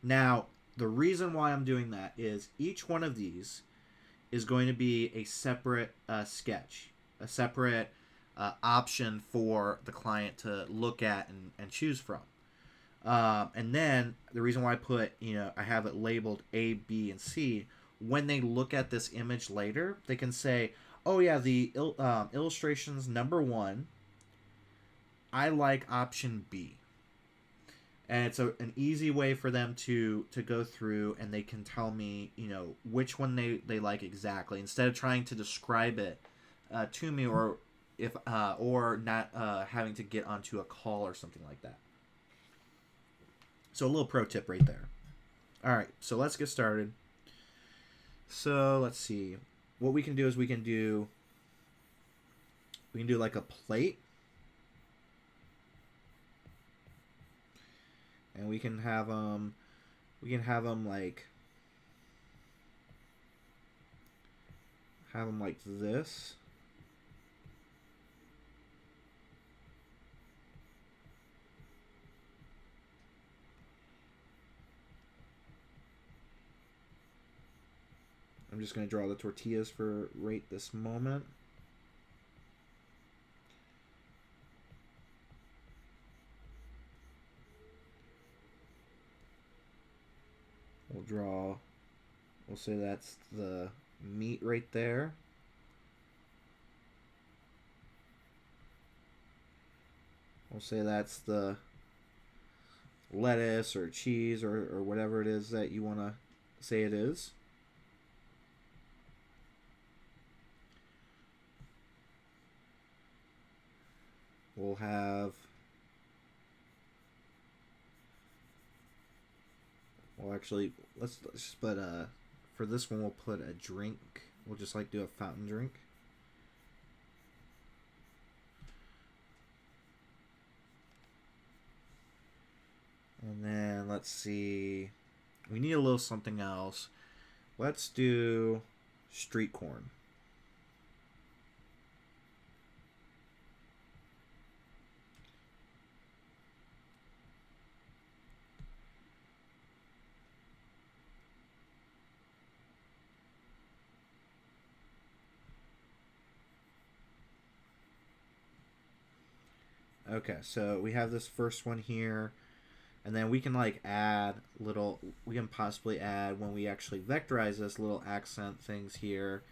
Now, the reason why I'm doing that is each one of these is going to be a separate sketch, a separate option for the client to look at and choose from. And then the reason why I put, I have it labeled A, B, and C, when they look at this image later, they can say, oh yeah, the illustrations number 1, I like option B. And it's an easy way for them to go through, and they can tell me, which one they like exactly, instead of trying to describe it to me, or if or not having to get onto a call or something like that. So a little pro tip right there. All right, so let's get started. So let's see. What we can do is we can do like a plate. And we can have them like this. I'm just going to draw the tortillas for right this moment. We'll say that's the meat right there. We'll say that's the lettuce or cheese or whatever it is that you want to say it is. We'll have... Well, actually, let's just put for this one, we'll put a drink. We'll just like do a fountain drink. And then let's see. We need a little something else. Let's do street corn. Okay, so we have this first one here, and then we can like add little, we can possibly add, when we actually vectorize this, little accent things here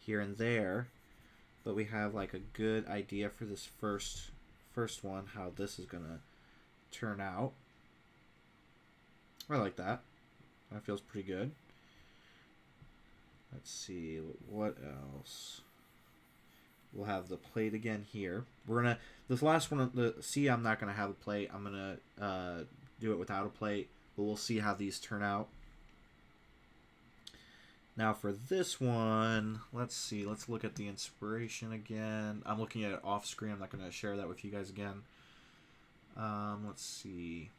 and there, but we have like a good idea for this first one, how this is gonna turn out. I like that. That feels pretty good. Let's see, what else? We'll have the plate again here. We're gonna, this last one, I'm not gonna have a plate. I'm gonna do it without a plate, but we'll see how these turn out. Now for this one, let's see. Let's look at the inspiration again. I'm looking at it off screen. I'm not gonna share that with you guys again. Let's see.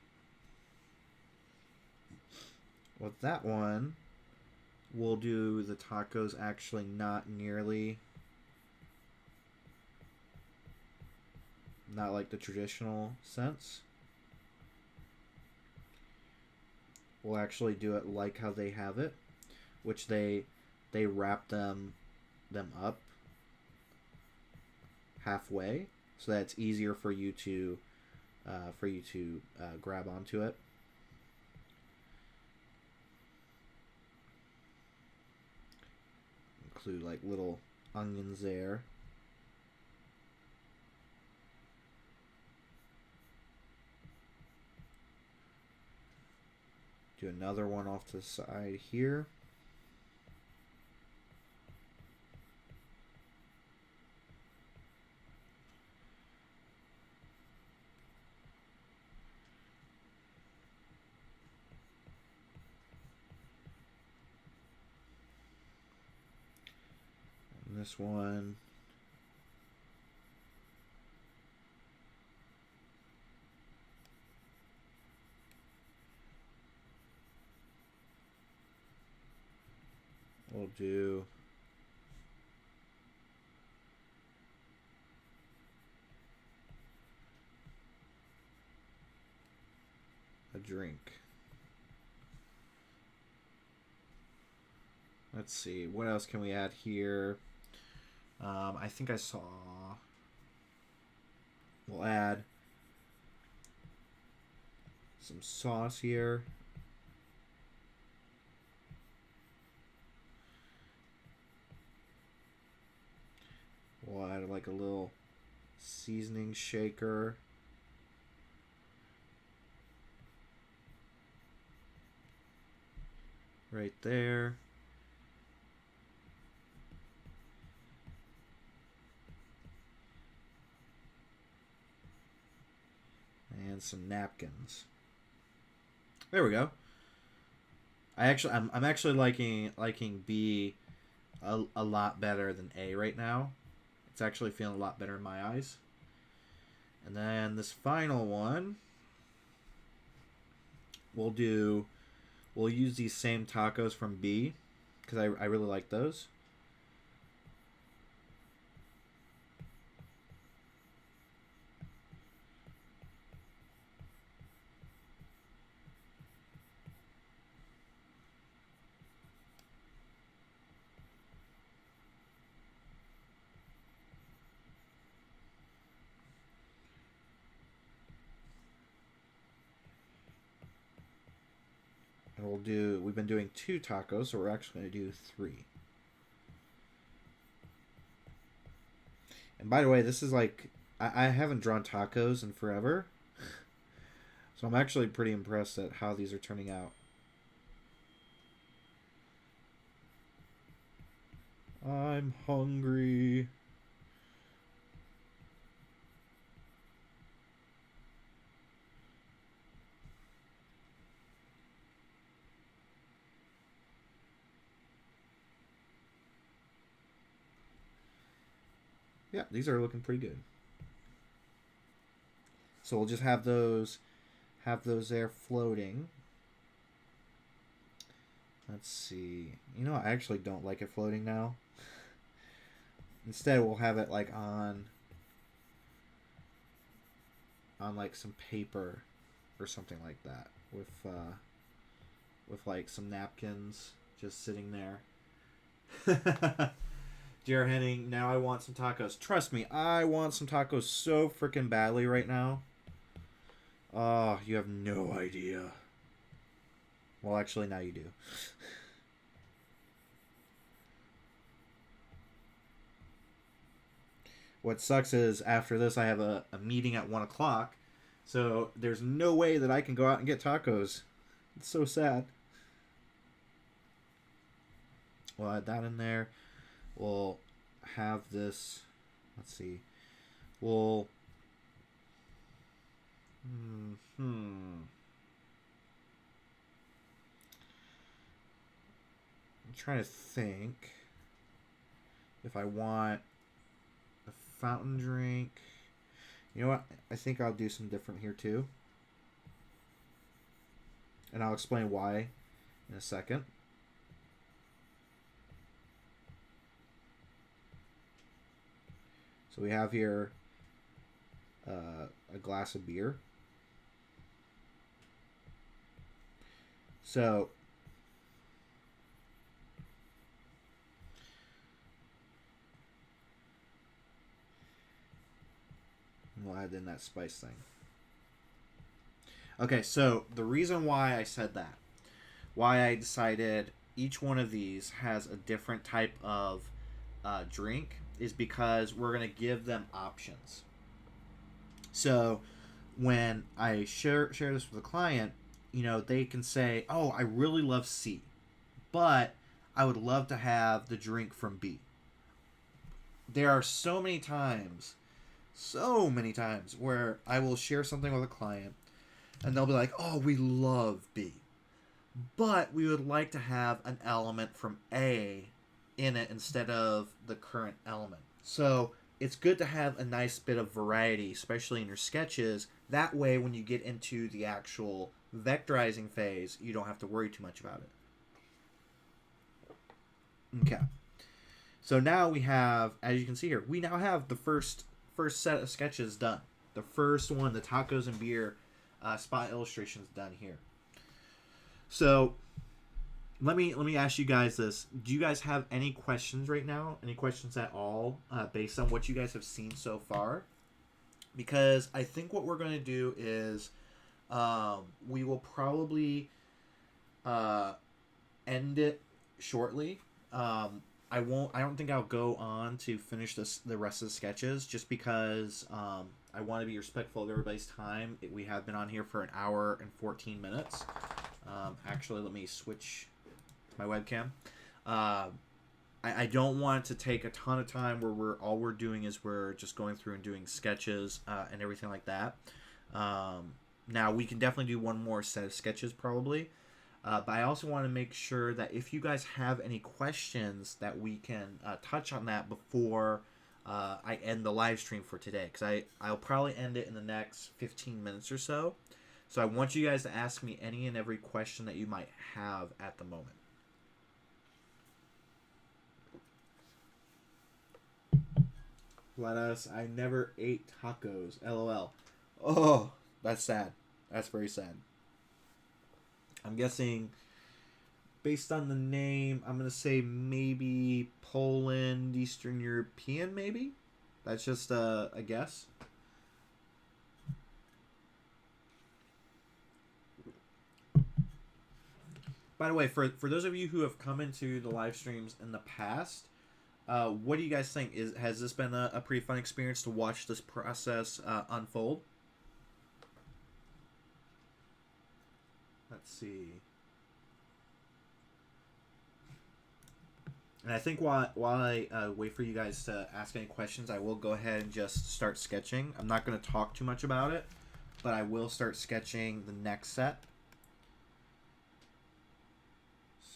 With that one, we'll do the tacos actually not nearly... Not like the traditional sense. We'll actually do it like how they have it, which they wrap them up halfway, so that it's easier for you to grab onto it. Include like little onions there. Do another one off to the side here. And this one. We'll do a drink. Let's see, what else can we add here? I think I saw... We'll add some sauce here. We'll add like a little seasoning shaker. Right there. And some napkins. There we go. I'm actually liking B a lot better than A right now. It's actually feeling a lot better in my eyes. And then this final one, we'll use these same tacos from B, because I really like those. we've been doing 2 tacos, so we're actually going to do 3. And by the way, this is like, I haven't drawn tacos in forever. So I'm actually pretty impressed at how these are turning out. I'm hungry. Yeah, these are looking pretty good. So we'll just have those there floating. Let's see. You know, I actually don't like it floating now. Instead, we'll have it like on like some paper or something like that with like some napkins just sitting there. Jared Henning, now I want some tacos. Trust me, I want some tacos so freaking badly right now. Oh, you have no idea. Well, actually, now you do. What sucks is after this, I have a meeting at 1 o'clock. So there's no way that I can go out and get tacos. It's so sad. We'll add that in there. We'll have this. Let's see. We'll. I'm trying to think if I want a fountain drink. You know what? I think I'll do some different here too. And I'll explain why in a second. So we have here a glass of beer. So we'll add in that spice thing. Okay, so the reason why I said that, why I decided each one of these has a different type of drink, is because we're going to give them options. So when I share this with a client, you know, they can say, oh, I really love C, but I would love to have the drink from B. There are so many times where I will share something with a client and they'll be like, oh, we love B, but we would like to have an element from A in it instead of the current element. So it's good to have a nice bit of variety, especially in your sketches. That way, when you get into the actual vectorizing phase, you don't have to worry too much about it. Okay. So now we have, as you can see here, we now have the first set of sketches done. The first one, the tacos and beer spot illustrations done here. So let me ask you guys this. Do you guys have any questions right now? Any questions at all based on what you guys have seen so far? Because I think what we're going to do is we will probably end it shortly. I don't think I'll go on to finish the rest of the sketches just because I want to be respectful of everybody's time. We have been on here for an hour and 14 minutes. Actually, let me switch my webcam. I don't want to take a ton of time where all we're doing is we're just going through and doing sketches and everything like that. Now, we can definitely do one more set of sketches probably. But I also want to make sure that if you guys have any questions that we can touch on that before I end the live stream for today. Because I'll probably end it in the next 15 minutes or so. So I want you guys to ask me any and every question that you might have at the moment. Lettuce. I never ate tacos. LOL. Oh, that's sad. That's very sad. I'm guessing, based on the name, I'm going to say maybe Poland, Eastern European, maybe? That's just a guess. By the way, for those of you who have come into the live streams in the past, what do you guys think? Has this been a pretty fun experience to watch this process unfold? Let's see. And I think while I wait for you guys to ask any questions, I will go ahead and just start sketching. I'm not going to talk too much about it, but I will start sketching the next set.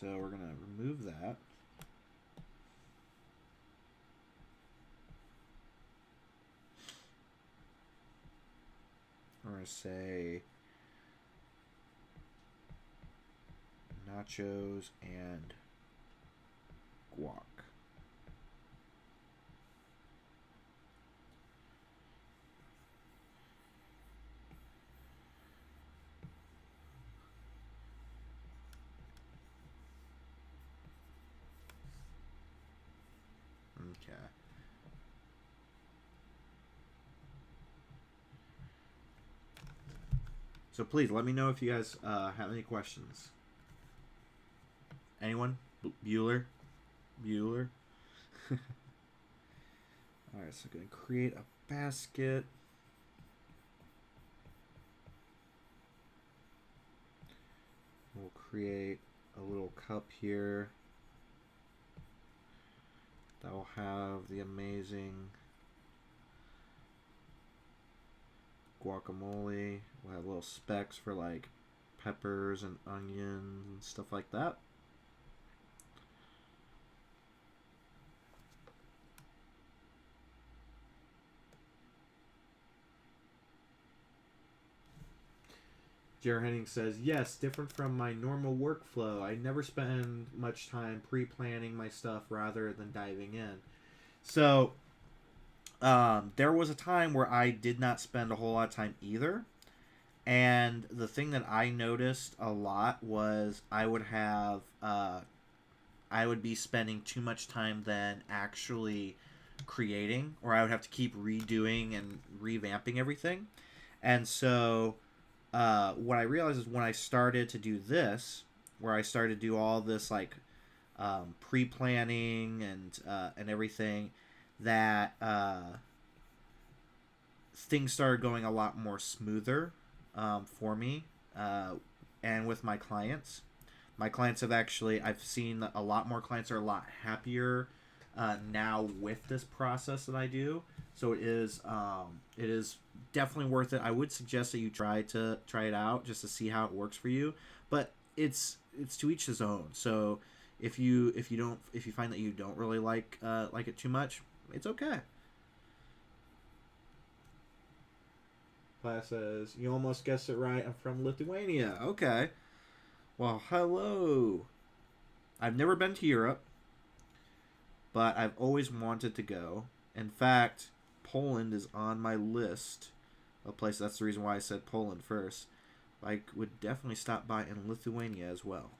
So we're going to remove that. We're going to say nachos and guac. Okay. So please let me know if you guys have any questions. Anyone? Bueller? Alright, so I'm going to create a basket. We'll create a little cup here that will have the amazing guacamole. We'll have little specks for like peppers and onions and stuff like that. Jared Henning says, yes, different from my normal workflow. I never spend much time pre-planning my stuff rather than diving in. So, there was a time where I did not spend a whole lot of time either. And the thing that I noticed a lot was I would be spending too much time then actually creating, or I would have to keep redoing and revamping everything. And so what I realized is when I started to do this, where I started to do all this like pre-planning and everything, that things started going a lot more smoother for me and with my clients. My clients have actually, I've seen a lot more clients are a lot happier now with this process that I do. So it is definitely worth it. I would suggest that you try it out just to see how it works for you. But it's to each his own. So if you find that you don't really like it too much, it's okay. Class says, you almost guessed it right. I'm from Lithuania. Okay. Well, hello. I've never been to Europe, but I've always wanted to go. In fact, Poland is on my list of places. That's the reason why I said Poland first. I would definitely stop by in Lithuania as well.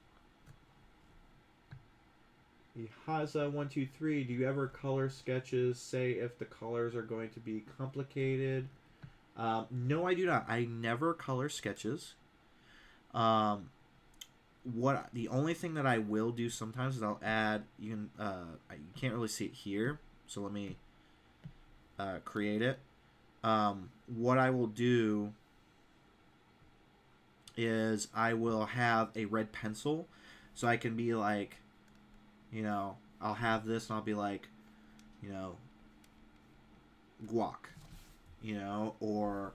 Ihaza123, do you ever color sketches, say if the colors are going to be complicated? No, I do not. I never color sketches. The only thing that I will do sometimes is I'll add, you can't really see it here, so let me create it. What I will do is I will have a red pencil, so I can be like, I'll have this and I'll be like, guac, or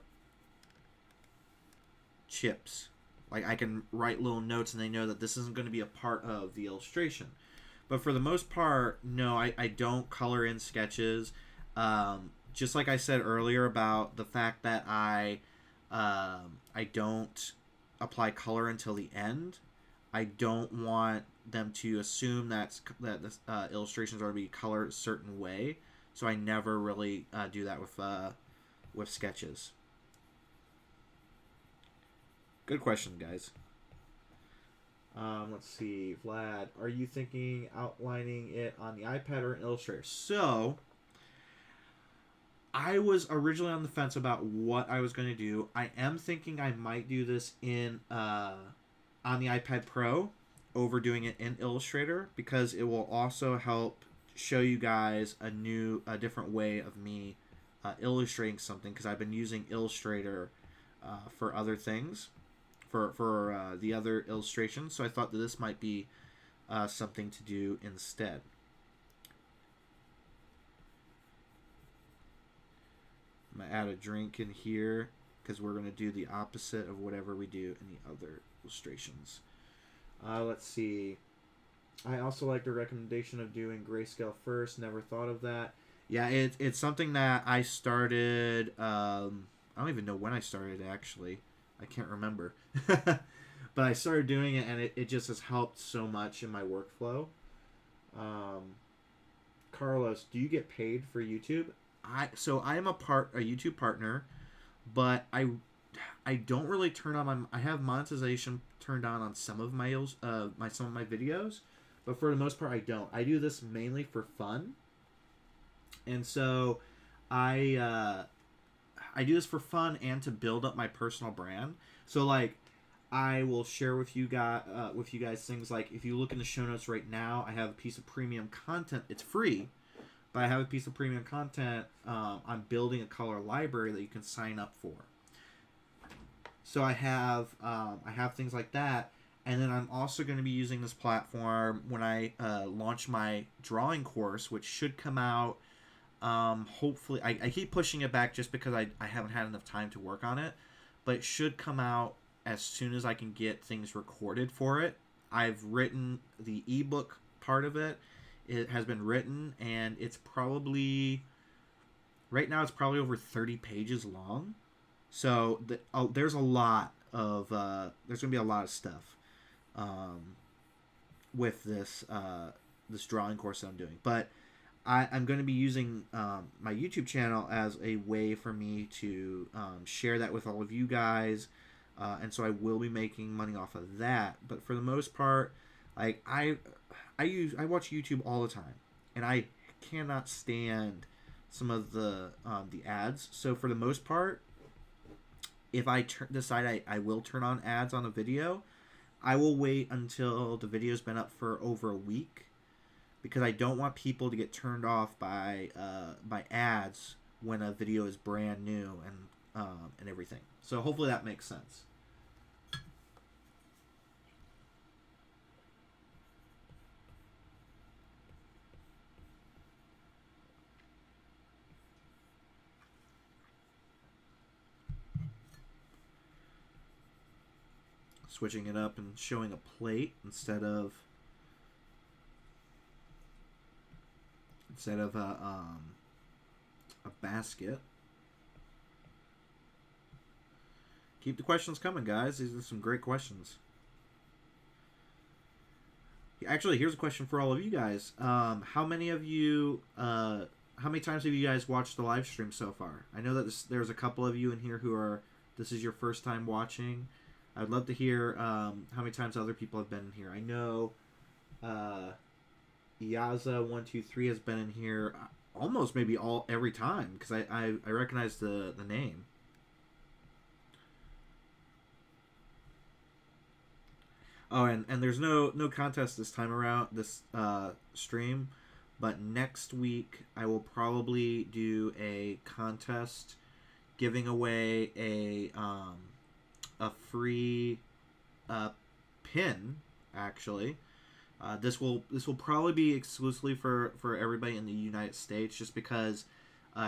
chips. Like, I can write little notes and they know that this isn't going to be a part of the illustration. But for the most part, no, I don't color in sketches. Just like I said earlier about the fact that I don't apply color until the end. I don't want them to assume that the illustrations are to be colored a certain way. So I never really do that with sketches. Good question, guys. Let's see. Vlad, are you thinking outlining it on the iPad or in Illustrator? So, I was originally on the fence about what I was going to do. I am thinking I might do this on the iPad Pro overdoing it in Illustrator, because it will also help show you guys a different way of me illustrating something, because I've been using Illustrator for other things, for the other illustrations. So I thought that this might be something to do instead. I'm going to add a drink in here, because we're going to do the opposite of whatever we do in the other illustrations. Let's see. I also like the recommendation of doing grayscale first. Never thought of that. Yeah, it's something that I started. I don't even know when I started, actually. I can't remember. But I started doing it, and it just has helped so much in my workflow. Carlos, do you get paid for YouTube? So I am a YouTube partner, but I don't really turn on I have monetization turned on some of my videos, but for the most part I don't. I do this mainly for fun, and so I do this for fun and to build up my personal brand. So like, I will share with you guys things like, if you look in the show notes right now, I have a piece of premium content. It's free, but I have a piece of premium content. I'm building a color library that you can sign up for. So I have things like that, and then I'm also going to be using this platform when I launch my drawing course, which should come out. Hopefully, I keep pushing it back just because I haven't had enough time to work on it, but it should come out as soon as I can get things recorded for it. I've written the ebook part of it. It has been written, and it's probably right now it's probably over 30 pages long. So there's a lot of there's gonna be a lot of stuff with this drawing course that I'm doing. But I'm going to be using my YouTube channel as a way for me to share that with all of you guys, and so I will be making money off of that. But for the most part, like I watch YouTube all the time, and I cannot stand some of the ads. So for the most part, if I decide I will turn on ads on a video, I will wait until the video's been up for over a week, because I don't want people to get turned off by ads when a video is brand new and everything. So hopefully that makes sense. Switching it up and showing a plate instead of a basket. Keep the questions coming, guys. These are some great questions. Actually, here's a question for all of you guys. How many times have you guys watched the live stream so far? I know that there's a couple of you in here who this is your first time watching. I'd love to hear how many times other people have been in here. I know Yaza123 has been in here almost maybe every time, because I recognize the name. Oh, and there's no contest this time around this stream, but next week I will probably do a contest giving away a free pin, actually. This will probably be exclusively for everybody in the United States, just because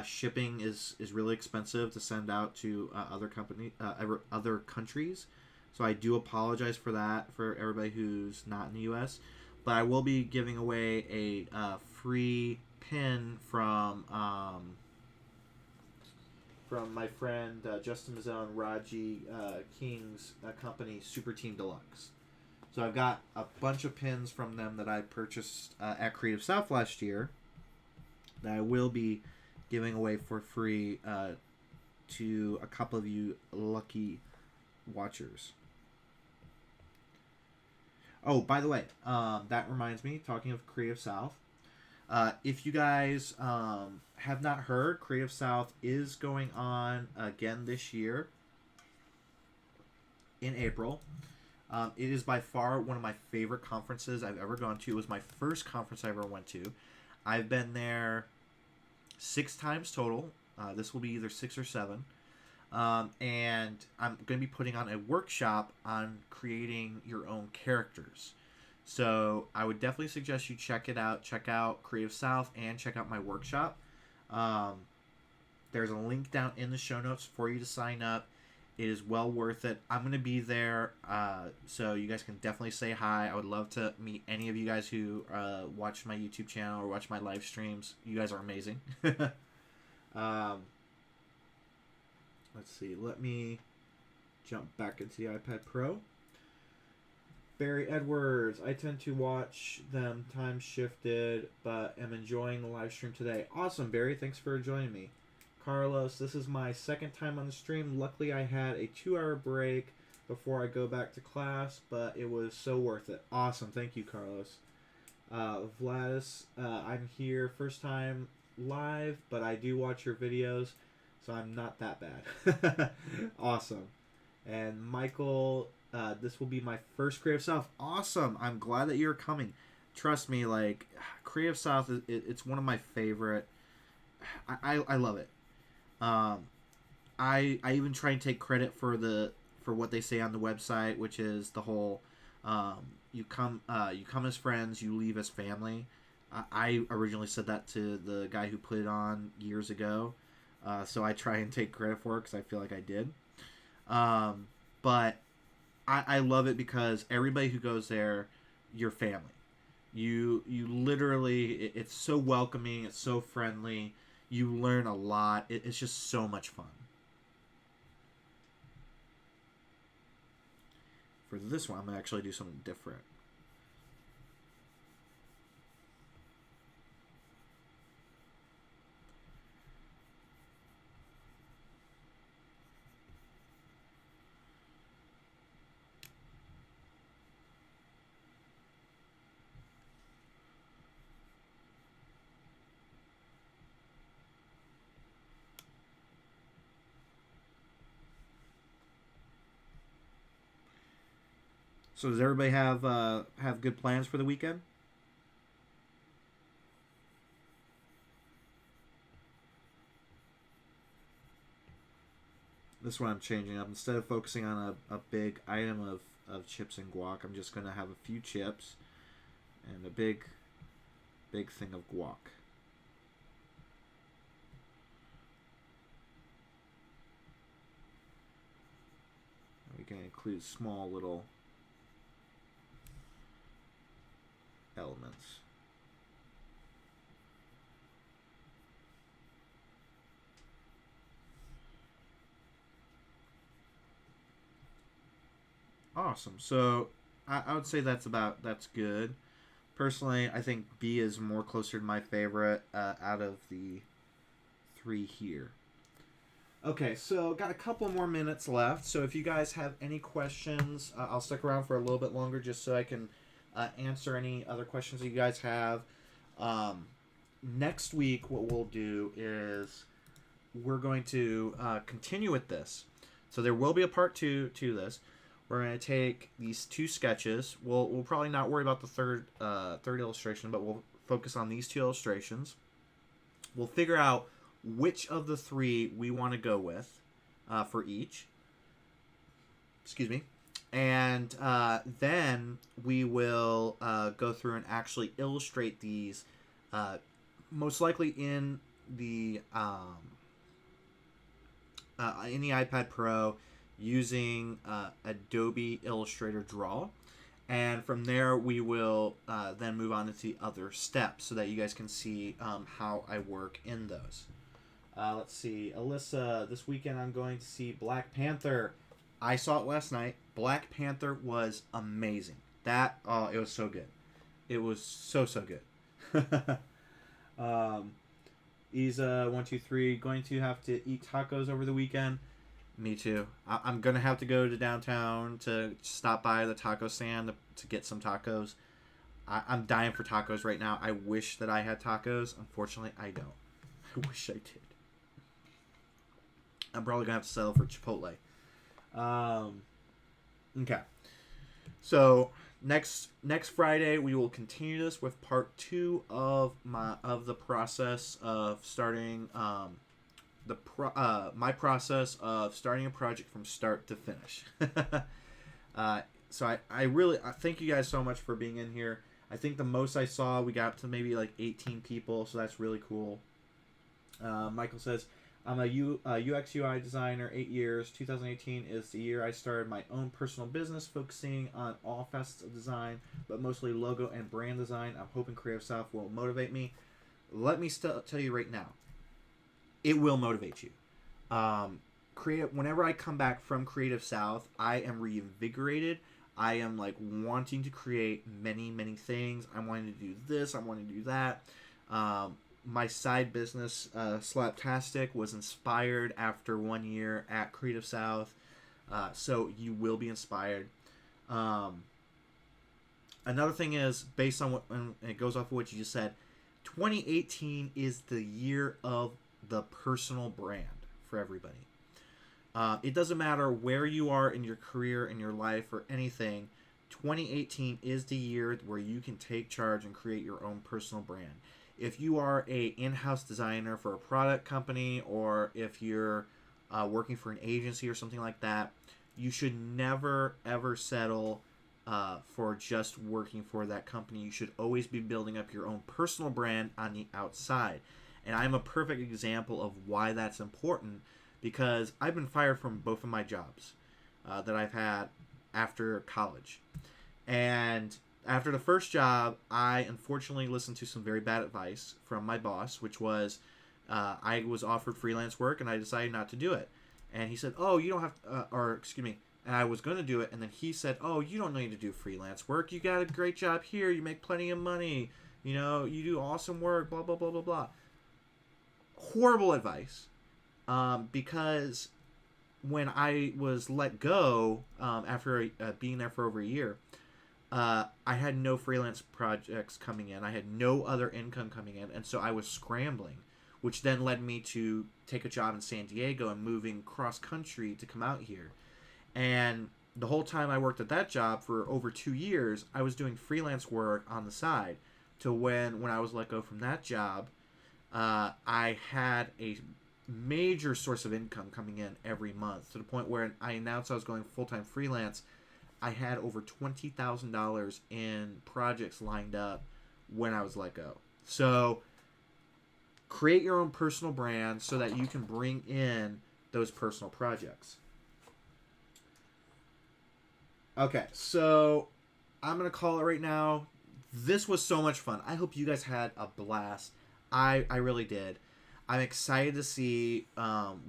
shipping is really expensive to send out to other countries. So I do apologize for that for everybody who's not in the U.S. But I will be giving away a free pin from my friend Justin Mazzone, Raji King's company, Super Team Deluxe. So I've got a bunch of pins from them that I purchased at Creative South last year that I will be giving away for free to a couple of you lucky watchers. Oh, by the way, that reminds me, talking of Creative South, if you guys have not heard, Creative South is going on again this year in April. It is by far one of my favorite conferences I've ever gone to. It was my first conference I ever went to. I've been there 6 times total. This will be either 6 or 7. And I'm going to be putting on a workshop on creating your own characters. So I would definitely suggest you check it out. Check out Creative South and check out my workshop. There's a link down in the show notes for you to sign up. It is well worth it. I'm going to be there, so you guys can definitely say hi. I would love to meet any of you guys who watch my YouTube channel or watch my live streams. You guys are amazing. Let's see. Let me jump back into the iPad Pro. Barry Edwards. I tend to watch them time shifted, but am enjoying the live stream today. Awesome, Barry. Thanks for joining me. Carlos, this is my second time on the stream. Luckily, I had a 2-hour break before I go back to class, but it was so worth it. Awesome. Thank you, Carlos. Vladis, I'm here first time live, but I do watch your videos, so I'm not that bad. Awesome. And Michael, this will be my first Creative South. Awesome. I'm glad that you're coming. Trust me, like, Creative South, it's one of my favorite. I love it. I even try and take credit for what they say on the website, which is the whole you come as friends, you leave as family. I originally said that to the guy who put it on years ago, so I try and take credit for it because I feel like I did. But I love it because everybody who goes there, you're family. You literally, it's so welcoming, it's so friendly. You learn a lot. It's just so much fun. For this one, I'm going to actually do something different. So does everybody have good plans for the weekend? This one I'm changing up. Instead of focusing on a big item of chips and guac, I'm just going to have a few chips and a big thing of guac. We can include small little elements. Awesome. So I would say that's good. Personally, I think B is more closer to my favorite out of the 3 here. Okay, so got a couple more minutes left. So if you guys have any questions, I'll stick around for a little bit longer just so I can answer any other questions that you guys have. Next week, what we'll do is we're going to continue with this. So there will be a part 2 to this. We're going to take these 2 sketches. We'll probably not worry about the third illustration, but we'll focus on these 2 illustrations. We'll figure out which of the 3 we want to go with for each. Excuse me. And then we will go through and actually illustrate these, most likely in the iPad Pro using Adobe Illustrator Draw. And from there, we will then move on to the other steps so that you guys can see how I work in those. Let's see. Alyssa, this weekend I'm going to see Black Panther. I saw it last night. Black Panther was amazing. It was so good. It was so good. Isa123, going to have to eat tacos over the weekend. Me too. I'm going to have to go to downtown to stop by the taco stand to get some tacos. I'm dying for tacos right now. I wish that I had tacos. Unfortunately, I don't. I wish I did. I'm probably going to have to settle for Chipotle. Okay. So next Friday we will continue this with part 2 of the process of starting my process of starting a project from start to finish. So I thank you guys so much for being in here. I think the most I saw, we got up to maybe like 18 people, so that's really cool. Michael says, I'm a UX UI designer, 8 years. 2018 is the year I started my own personal business, focusing on all facets of design, but mostly logo and brand design. I'm hoping Creative South will motivate me. Let me tell you right now, it will motivate you. Whenever I come back from Creative South, I am reinvigorated. I am like wanting to create many, many things. I'm wanting to do this. I'm wanting to do that. My side business, Slaptastic, was inspired after 1 year at Creative South. So you will be inspired. Another thing is, based on and it goes off of what you just said, 2018 is the year of the personal brand for everybody. It doesn't matter where you are in your career, in your life, or anything. 2018 is the year where you can take charge and create your own personal brand. If you are a in-house designer for a product company, or if you're working for an agency or something like that, you should never ever settle for just working for that company. You should always be building up your own personal brand on the outside. And I'm a perfect example of why that's important, because I've been fired from both of my jobs that I've had after college. And after the first job, I unfortunately listened to some very bad advice from my boss, which was I was offered freelance work and I decided not to do it. And he said, oh, you don't have and I was going to do it. And then he said, oh, you don't need to do freelance work. You got a great job here. You make plenty of money. You know, you do awesome work, blah, blah, blah, blah, blah. Horrible advice. Because when I was let go after being there for over a year, I had no freelance projects coming in. I had no other income coming in. And so I was scrambling, which then led me to take a job in San Diego and moving cross country to come out here. And the whole time I worked at that job for over 2 years, I was doing freelance work on the side. To when I was let go from that job, I had a major source of income coming in every month, to the point where I announced I was going full-time freelance. I had over $20,000 in projects lined up when I was let go. So create your own personal brand so that you can bring in those personal projects. Okay, so I'm going to call it right now. This was so much fun. I hope you guys had a blast. I really did. I'm excited to see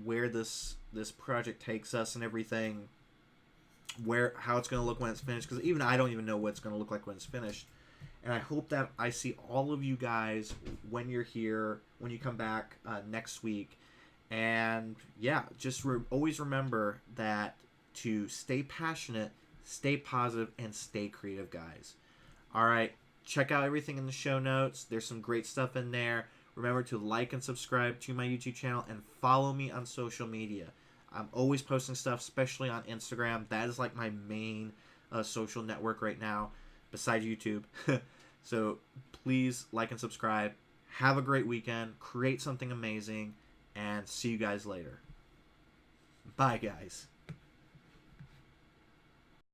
where this project takes us and everything, how it's going to look when it's finished, because even I don't even know what it's going to look like when it's finished. And I hope that I see all of you guys when you're here, when you come back next week. And yeah, just always remember that to stay passionate, stay positive, and stay creative, guys. All right, check out everything in the show notes. There's some great stuff in there. Remember to like and subscribe to my YouTube channel and follow me on social media. I'm always posting stuff, especially on Instagram. That is like my main social network right now, besides YouTube. So please like and subscribe. Have a great weekend. Create something amazing. And see you guys later. Bye, guys.